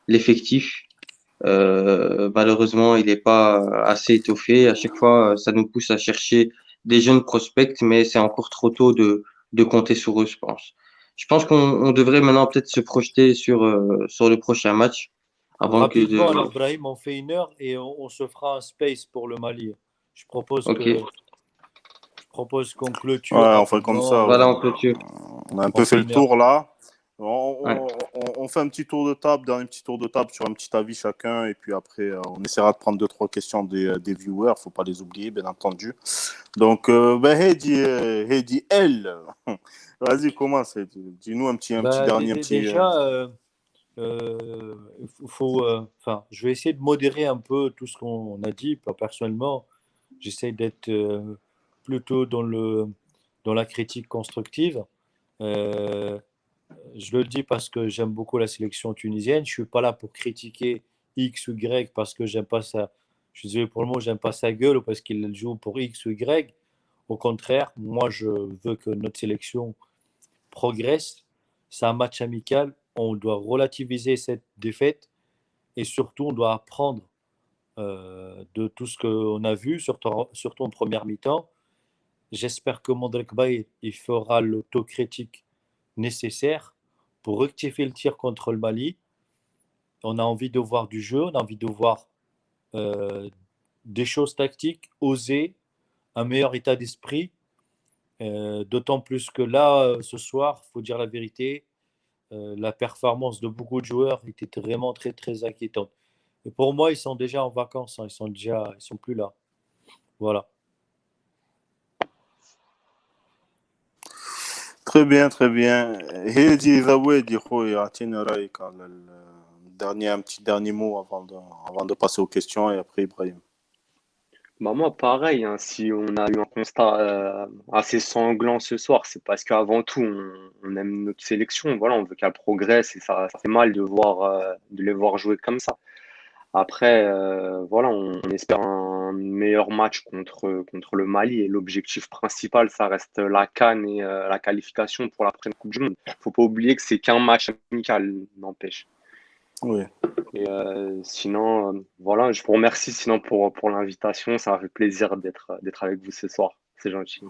L'effectif, malheureusement, il n'est pas assez étoffé. À chaque fois, ça nous pousse à chercher des jeunes prospects, mais c'est encore trop tôt de compter sur eux, je pense. Je pense qu'on devrait maintenant peut-être se projeter sur le prochain match avant que de... Rapidement, alors, Brahim, on fait 1 heure et on se fera un space pour le Mali. Je propose Ok, que, je propose qu'on clôture Ouais, on fait comme rapidement. ça, ouais. voilà, on clôture. On a un On peu fait fait le 1 heure. tour là. Ouais. On fait un petit tour de table, dernier petit tour de table sur un petit avis chacun. Et puis après, on essaiera de prendre 2, 3 questions des viewers. Faut pas les oublier, bien entendu. Donc, ben, Heidi L. Vas-y, commence. Heidi. Dis-nous un petit Bah, dernier, un petit. déjà, enfin, je vais essayer de modérer un peu tout ce qu'on a dit. Personnellement, j'essaie d'être plutôt dans la critique constructive. Euh, je le dis parce que j'aime beaucoup la sélection tunisienne. Je suis pas là pour critiquer X ou Y parce que j'aime pas ça. Je suis désolé pour le mot, j'aime pas sa gueule ou parce qu'il joue pour X ou Y. Au contraire, moi, je veux que notre sélection progresse. C'est un match amical. On doit relativiser cette défaite et surtout, on doit apprendre de tout ce qu'on a vu, surtout en première mi-temps. J'espère que Mondrek Bay il fera l'autocritique nécessaire pour rectifier le tir contre le Mali. On a envie de voir du jeu, on a envie de voir euh, des choses tactiques, oser, un meilleur état d'esprit. D'autant plus que là, ce soir, il faut dire la vérité, la performance de beaucoup de joueurs était vraiment très, très inquiétante. Et pour moi, ils sont déjà en vacances, hein, ils sont plus là. Voilà. Très bien, très bien. Hedi Zawedi, خويا، أعطينا رأيك على un petit dernier mot avant de passer aux questions et après Ibrahim. Bah moi, pareil, hein, si on a eu un constat assez sanglant ce soir, c'est parce qu'avant tout, on aime notre sélection. Voilà, on veut qu'elle progresse et ça fait mal de les voir jouer comme ça. Après, voilà, on espère un meilleur match contre le Mali et l'objectif principal, ça reste la CAN et la qualification pour la prochaine Coupe du Monde. Faut pas oublier que c'est qu'un match amical, n'empêche. Oui, Et sinon, voilà, je vous remercie sinon pour l'invitation. Ça m'a fait plaisir d'être avec vous ce soir. C'est gentil.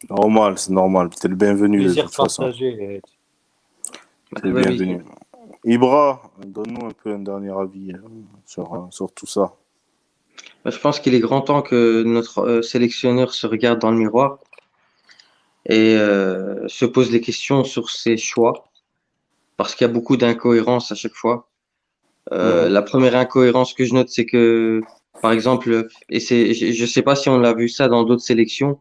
normal, c'est normal. T'es le bienvenu de Plaisir toute façon. partagé. T'es le Bah oui. bienvenu. Ibra, donne-nous un peu un dernier avis sur tout ça. Bah, je pense qu'il est grand temps que notre sélectionneur se regarde dans le miroir et se pose des questions sur ses choix, parce qu'il y a beaucoup d'incohérences à chaque fois. La première incohérence que je note, c'est que, par exemple, et je sais pas si on l'a vu ça dans d'autres sélections,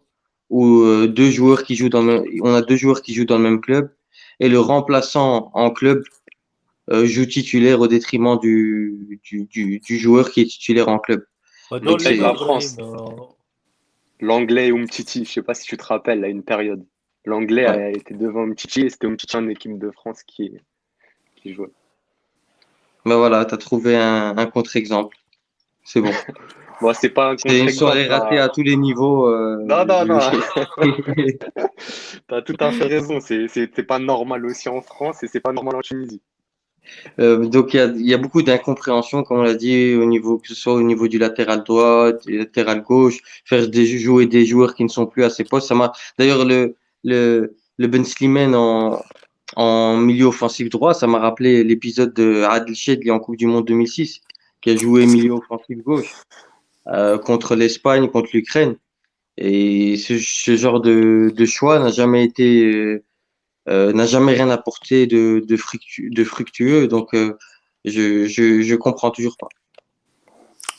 où deux joueurs qui jouent on a deux joueurs qui jouent dans le même club, et le remplaçant en club joue titulaire au détriment du joueur qui est titulaire en club. Dans Donc le Avec cas, la c'est, France, Brahim, l'anglais Umtiti, je sais pas si tu te rappelles, à une période. L'anglais ouais. a été devant Umtiti et c'était Umtiti en équipe de France qui jouait. Ben voilà, t'as trouvé un contre-exemple. C'est bon. Bon, c'est pas un C'est une soirée contre-exemple ratée à là. tous les niveaux. Non, non, non. T'as tout à fait raison. C'est pas normal aussi en France et c'est pas normal en Tunisie. Donc il y a beaucoup d'incompréhension, comme on l'a dit, au niveau, que ce soit au niveau du latéral droit, du latéral gauche, jouer des joueurs qui ne sont plus à ces postes. D'ailleurs, le Ben Slimane en milieu offensif droit, ça m'a rappelé l'épisode de Adil Chedli en Coupe du Monde 2006, qui a joué milieu offensif gauche, contre l'Espagne, contre l'Ukraine. Et ce genre de choix n'a jamais rien apporté de fructueux. Donc, je comprends toujours pas.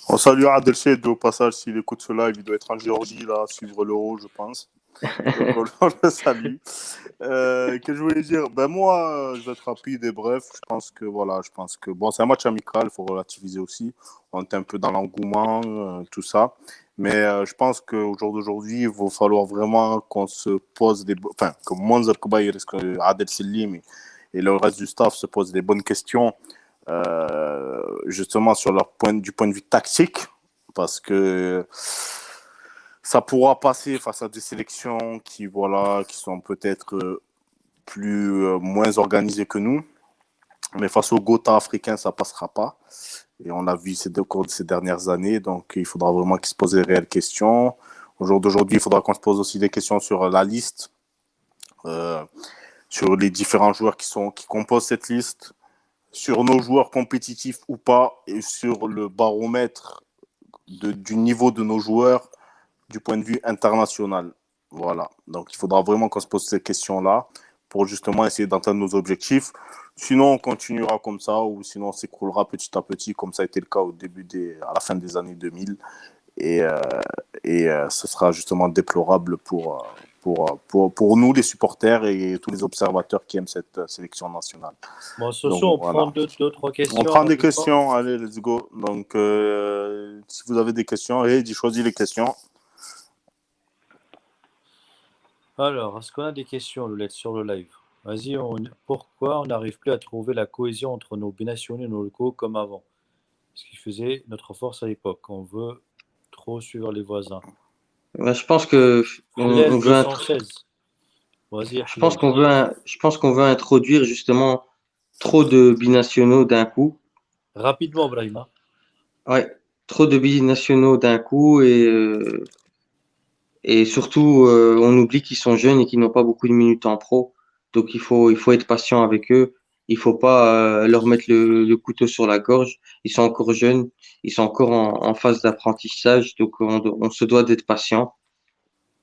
On salue Adel Shed au passage, s'il écoute cela, il doit être en Géorgie là, à suivre l'Euro, je pense. Donc on le salue. Que je voulais dire, ben moi, je vais être rapide et bref. Je pense que bon, c'est un match amical, il faut relativiser aussi. On est un peu dans l'engouement, tout ça. Mais je pense qu'au jour d'aujourd'hui, il va falloir vraiment qu'on se pose enfin, que Monzer Koubaïr, que Adel Selim et le reste du staff se posent des bonnes questions, justement sur du point de vue tactique, parce que ça pourra passer face à des sélections qui sont peut-être moins organisées que nous. Mais face aux Gotha africains, ça ne passera pas. Et on l'a vu au cours de ces dernières années. Donc, il faudra vraiment qu'ils se posent des réelles questions. Au jour d'aujourd'hui, il faudra qu'on se pose aussi des questions sur la liste, sur les différents joueurs qui composent cette liste, sur nos joueurs compétitifs ou pas, et sur le baromètre du niveau de nos joueurs du point de vue international. Voilà. Donc, il faudra vraiment qu'on se pose ces questions-là pour justement essayer d'atteindre nos objectifs. Sinon, on continuera comme ça ou sinon, on s'écroulera petit à petit, comme ça a été le cas à la fin des années 2000. Et ce sera justement déplorable pour nous, les supporters et tous les observateurs qui aiment cette sélection nationale. bon, ce Donc, soir, on voilà. prend deux, trois questions. On prend des rapidement. questions. Allez, let's go. Donc, si vous avez des questions, choisis les questions. Alors, est-ce qu'on a des questions, Loulette, sur le live? Vas-y, pourquoi on n'arrive plus à trouver la cohésion entre nos binationaux et nos locaux comme avant? Ce qui faisait notre force à l'époque. On veut trop suivre les voisins. Ben, je pense que on veut 216. Vas-y, je pense qu'on veut introduire justement trop de binationaux d'un coup. rapidement, Brahima. Ouais, trop de binationaux d'un coup et surtout on oublie qu'ils sont jeunes et qu'ils n'ont pas beaucoup de minutes en pro. Donc il faut être patient avec eux. Il faut pas leur mettre le couteau sur la gorge. Ils sont encore jeunes, ils sont encore en phase d'apprentissage. Donc on se doit d'être patient.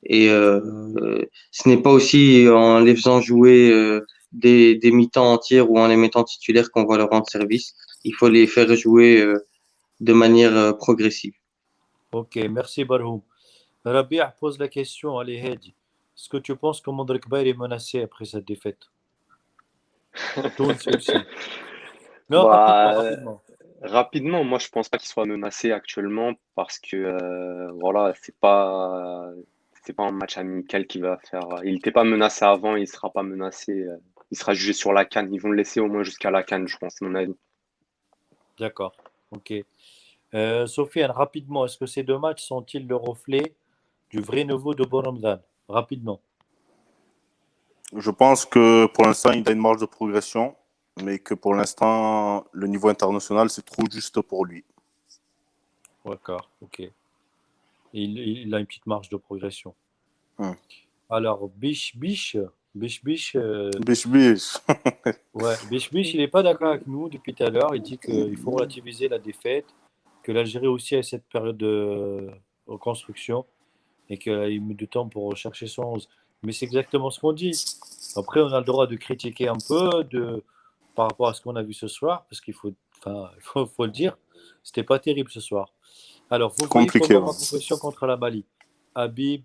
Et ce n'est pas aussi en les faisant jouer des mi-temps entières ou en les mettant titulaires qu'on va leur rendre service. Il faut les faire jouer de manière progressive. Ok, merci Barhoum. Rabia pose la question, allez Hedi. Est-ce que tu penses que Mondrek Bayer est menacé après cette défaite? Tounsi aussi. Non, rapidement, Bah, rapidement. rapidement, moi je pense pas qu'il soit menacé actuellement parce que voilà, c'est pas un match amical qui va faire. Il n'était pas menacé avant, il sera pas menacé. Il sera jugé sur la CAN. Ils vont le laisser au moins jusqu'à la CAN, je pense, à mon avis. D'accord, ok. Sofiane, rapidement, est-ce que ces deux matchs sont-ils le reflet du vrai niveau de Boramdan? Rapidement. Je pense que pour l'instant, il a une marge de progression, mais que pour l'instant, le niveau international, c'est trop juste pour lui. D'accord, ok. Il a une petite marge de progression. Hum. Alors, Biche, Biche, biche. ouais, Biche, il n'est pas d'accord avec nous depuis tout à l'heure. Il dit qu'il faut relativiser la défaite, que l'Algérie aussi a cette période de reconstruction et qu'il met du temps pour rechercher son 11. Mais c'est exactement ce qu'on dit. Après, on a le droit de critiquer un peu par rapport à ce qu'on a vu ce soir, parce qu'il faut, enfin, faut le dire, c'était pas terrible ce soir. Alors, vous voyez Compliqué. comment ma composition contre la Mali? Habib,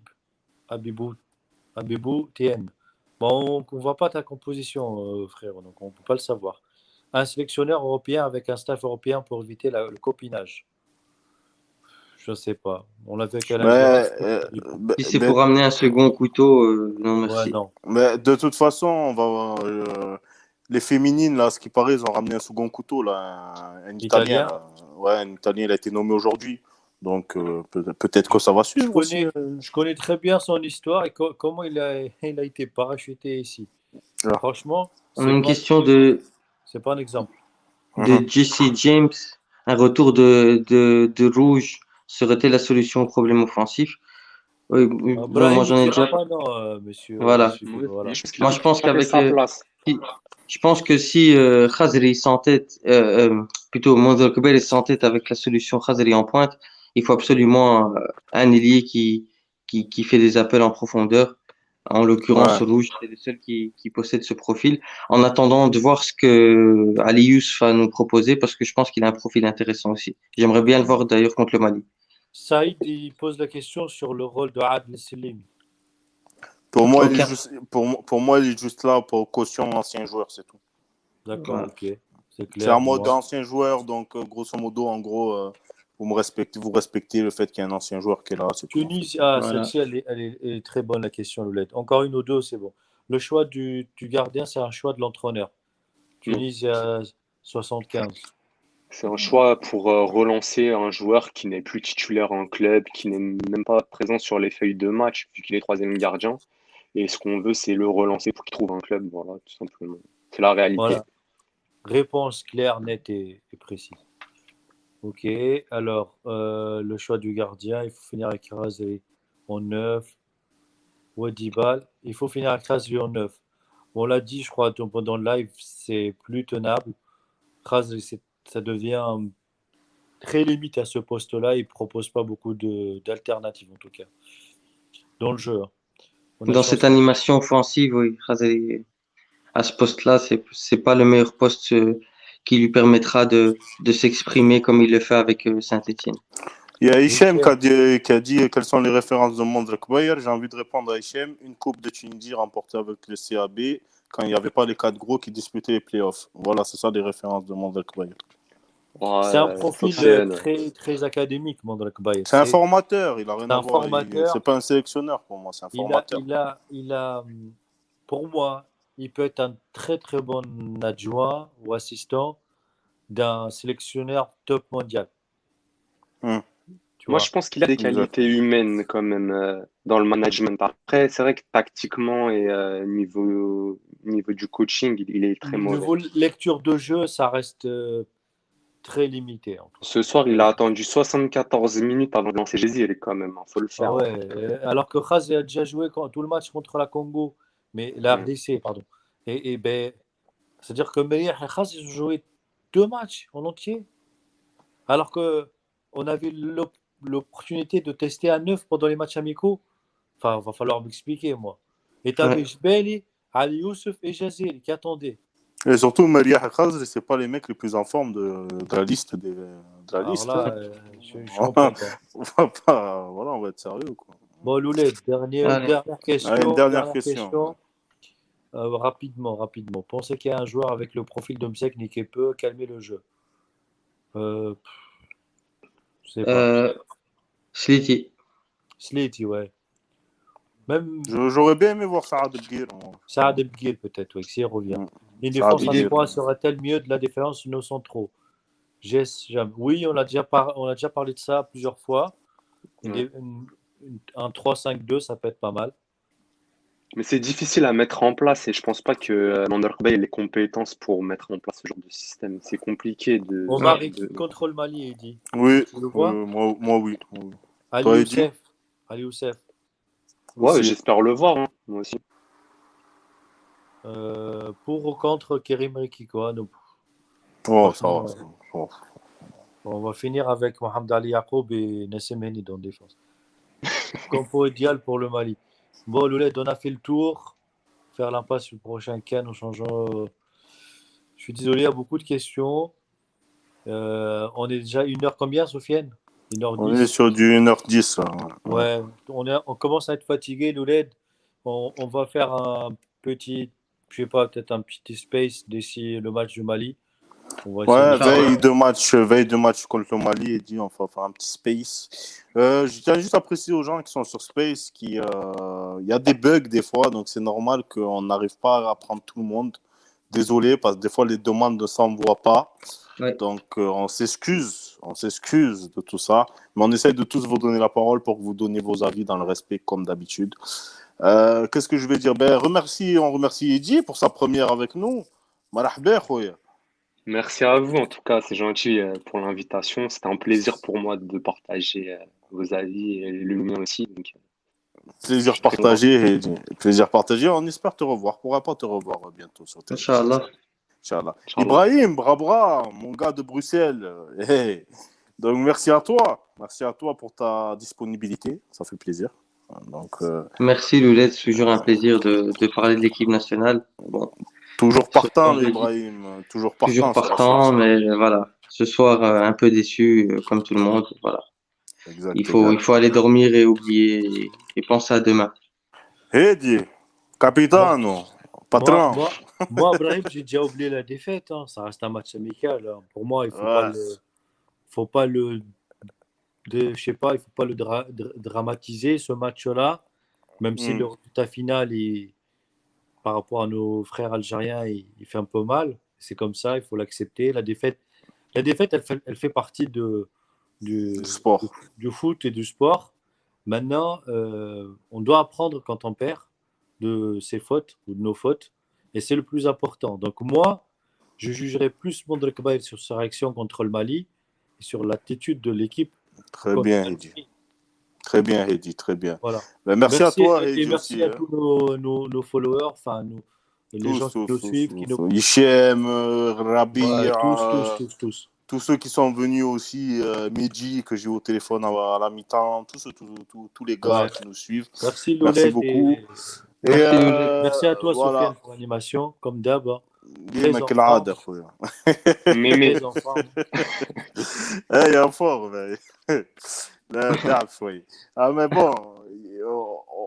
Habibou, Habibou, TN. Bon, on ne voit pas ta composition, frère, donc on ne peut pas le savoir. Un sélectionneur européen avec un staff européen pour éviter le copinage. Je ne sais pas. On l'a vu avec Alain Giresse. Si c'est pour amener un second couteau, non Ouais, merci. non. Mais de toute façon, les féminines, là, ce qui paraît, ils ont ramené un second couteau, là, un Italien. Italien. Là. Ouais, un Italien, il a été nommé aujourd'hui. Donc, peut-être que ça va suivre aussi. Je connais très bien son histoire et comment il a été parachuté ici. Ah. Franchement, On a une question de c'est pas un exemple. Jesse James. Un retour de Rouge serait-il la solution au problème offensif? Oui, bon, Brahim, moi il j'en ai ne dira déjà. pas non, monsieur. Voilà. Voilà. Je pense qu'il Moi je pense a fait qu'avec. sa place. Je pense que si Khazri s'entête, plutôt Monzor Kbel s'entête avec la solution Khazri en pointe, il faut absolument un ailier qui fait des appels en profondeur. En l'occurrence, Ouais. Rouge, c'est le seul qui possède ce profil. En attendant de voir ce que Ali Youssef va nous proposer, parce que je pense qu'il a un profil intéressant aussi. J'aimerais bien le voir d'ailleurs contre le Mali. Saïd, il pose la question sur le rôle de Adel Selim. Pour moi, Aucun. pour moi, il est juste là pour caution ancien joueur, c'est tout. D'accord, Voilà. ok. C'est C'est un clair. mode Moi. ancien joueur, donc grosso modo, en gros, vous respectez le fait qu'il y a un ancien joueur qui est là, c'est tout. Tunisie, Voilà. celle-ci, elle est très bonne la question, Loulette. Encore une ou deux, c'est bon. Le choix du gardien, c'est un choix de l'entraîneur. Non. Tunisie à 75. C'est un choix pour relancer un joueur qui n'est plus titulaire en club, qui n'est même pas présent sur les feuilles de match, vu qu'il est troisième gardien. Et ce qu'on veut, c'est le relancer pour qu'il trouve un club. Voilà, tout simplement. C'est la réalité. Voilà. Réponse claire, nette et précise. Ok, alors le choix du gardien, il faut finir avec Razri en 9. Wadibal, il faut finir avec Razri en 9. On l'a dit, je crois, pendant le live, c'est plus tenable. Razri, ça devient très limite à ce poste-là. Il ne propose pas beaucoup d'alternatives, en tout cas, dans le jeu. On a Dans cette animation offensive, oui, Khazri, à ce poste-là, c'est pas le meilleur poste qui lui permettra de s'exprimer comme il le fait avec Saint-Etienne. Il y a Hichem qui a dit quelles sont les références de Mondrek Bayer. J'ai envie de répondre à Hichem. Une coupe de Tunisie remportée avec le CAB quand il n'y avait pas les quatre gros qui disputaient les playoffs. Voilà, c'est ça les références de Mondrek Bayer. Ouais, c'est un profil Sofiane. très, très académique, Mondrek Bayer. C'est un formateur, il a rien à un voir. formateur. C'est pas un sélectionneur pour moi, c'est un formateur. Pour moi, il peut être un très très bon adjoint ou assistant d'un sélectionneur top mondial. Tu Moi, vois. je pense qu'il a des qualités humaines quand même dans le management. Après, c'est vrai que tactiquement et niveau du coaching, il est très mauvais. Niveau lecture de jeu, ça reste très limité. En Ce soir, il a attendu 74 minutes avant de lancer Jésus, il est quand même, il faut le faire. Ah ouais, alors que Khaz a déjà joué tout le match contre la Congo, mais la RDC, pardon. Et ben, c'est-à-dire que Merih et Khaz, ils ont joué 2 matchs en entier. Alors que on avait l'opportunité de tester à 9 pendant les matchs amicaux. Enfin, il va falloir m'expliquer, moi. Et tu avais Jbeli Ali Youssef et Jazir qui attendaient. Et surtout, Maria et Khazri, c'est pas les mecs les plus en forme de la liste. De la Alors liste. là, je comprends pas. On va pas, voilà, on va être sérieux, quoi. Bon, Louled, Allez. dernière Allez, question. une dernière Dernière question. question. Rapidement. Pensez qu'il y a un joueur avec le profil de Msekni qui peut calmer le jeu. Je sais pas. Sliti. Sliti, ouais. Même J'aurais bien aimé voir Saad Bguir. Saad Bguir, peut-être, ouais, s'il revient. Une Saad défense à Bguir. 3 serait-elle mieux de la défense de nos centraux? Jamais. Oui, on a déjà parlé de ça plusieurs fois. Un 3-5-2, ça peut être pas mal. Mais c'est difficile à mettre en place et je pense pas que Mandarkbay ait les compétences pour mettre en place ce genre de système. C'est compliqué de. Omar qui contrôle Mali, il dit. Oui, Tu le vois? moi oui. Ali Toi, Eddy? Youssef. Ali Youssef. Ouais, Aussi. j'espère le voir, hein, moi aussi. Pour ou contre Kerim Rekiko. Oh, ça va. Bon, on va finir avec Mohamed Ali Yacoub et Nassim Henni en défense. Compo idéal pour le Mali. Bon, Louled, on a fait le tour. Faire l'impasse sur le prochain Ken en changeant. Je suis désolé, il y a beaucoup de questions. On est déjà 1h combien, Sofiane? 1h10. On est sur du 1h10. Ouais, on commence à être fatigué, Louled. On va faire un petit, je sais pas, peut-être un petit space d'ici le match du Mali. On va Ouais, veille de match contre le Mali, et dit on va faire un petit space. Je tiens juste à préciser aux gens qui sont sur space qu'il y a des bugs des fois, donc c'est normal qu'on n'arrive pas à prendre tout le monde. Désolé, parce que des fois les demandes ne s'envoient pas. Ouais. Donc on s'excuse de tout ça, mais on essaye de tous vous donner la parole pour que vous donniez vos avis dans le respect comme d'habitude. Qu'est-ce que je vais dire? On remercie Eddy pour sa première avec nous. Marahba, khoya. Merci à vous, en tout cas, c'est gentil pour l'invitation. C'était un plaisir pour moi de partager vos avis et le mien aussi. Donc, Plaisir partagé, Eddy. Plaisir partagé. On espère te revoir. On pourra pas te revoir bientôt sur tes Inch'Allah. Inch'Allah. Inch'Allah. Ibrahim, bra, mon gars de Bruxelles. Hey. Donc merci à toi. Merci à toi pour ta disponibilité. Ça fait plaisir. Donc, Merci Loulette, c'est toujours un plaisir de parler de l'équipe nationale. Bon, toujours partant, Souvent, Ibrahim. Toujours partant. toujours partant, mais voilà. Ce soir, un peu déçu, comme tout le monde. Voilà. Exact, Il faut aller dormir et oublier et penser à demain. Eddy, capitano, patron. Moi, Brahim, j'ai déjà oublié la défaite. Hein. Ça reste un match amical. Hein. Pour moi, il faut pas le dramatiser ce match-là, même si le résultat final, par rapport à nos frères algériens, il fait un peu mal. C'est comme ça, il faut l'accepter. La défaite, elle fait partie du sport. Du foot et du sport. Maintenant, on doit apprendre quand on perd de ses fautes ou de nos fautes, et c'est le plus important. Donc moi, je jugerai plus Mondrek Baïd sur sa réaction contre le Mali et sur l'attitude de l'équipe. Très bien, Eddy. Très bien, Eddy, très bien. Voilà. Merci à toi, Eddy. Et merci à tous nos followers, enfin, les gens qui nous suivent. Hichem, Rabi, tous. Tous ceux qui sont venus aussi, Mehdi, que j'ai eu au téléphone à la mi-temps, tous les gars qui nous suivent. Merci, Loulette. Beaucoup. Merci à toi, voilà. Sofiane, pour l'animation, comme d'hab. Il y a un fort, mais bon,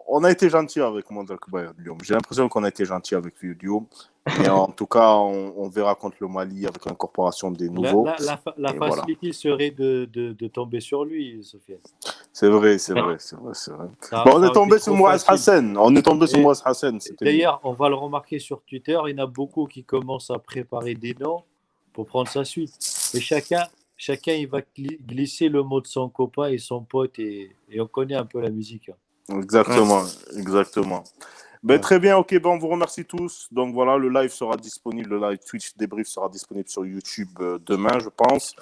on a été gentil avec Mondrek Baïd. J'ai l'impression qu'on a été gentil avec lui. Et en tout cas, on verra contre le Mali avec l'incorporation des nouveaux. La facilité serait de tomber sur lui, Sofiane. C'est vrai. On est tombé sur Mouaz Hassan. D'ailleurs, on va le remarquer sur Twitter, il y en a beaucoup qui commencent à préparer des noms pour prendre sa suite. Et chacun il va glisser le mot de son copain et son pote, et on connaît un peu la musique. Exactement. Très bien, ok, on vous remercie tous. Donc voilà, le live sera disponible, le live Twitch débrief sera disponible sur YouTube demain, je pense.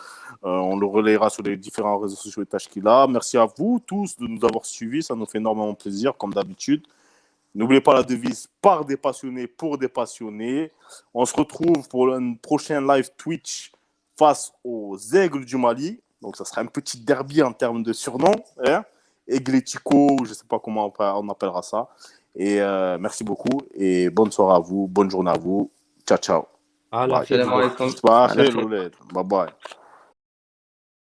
On le relayera sur les différents réseaux sociaux et tâches qu'il a. Merci à vous tous de nous avoir suivis, ça nous fait énormément plaisir, comme d'habitude. N'oubliez pas la devise, par des passionnés, pour des passionnés. On se retrouve pour un prochain live Twitch face aux Aigles du Mali. Donc ça sera un petit derby en termes de surnom. Aigle et Tico, je ne sais pas comment on appellera ça. Et merci beaucoup. Et bonne soirée à vous. Bonne journée à vous. Ciao, ciao. على Bye. خير Salam alaikum. Bye. Ala khair. Bye bye.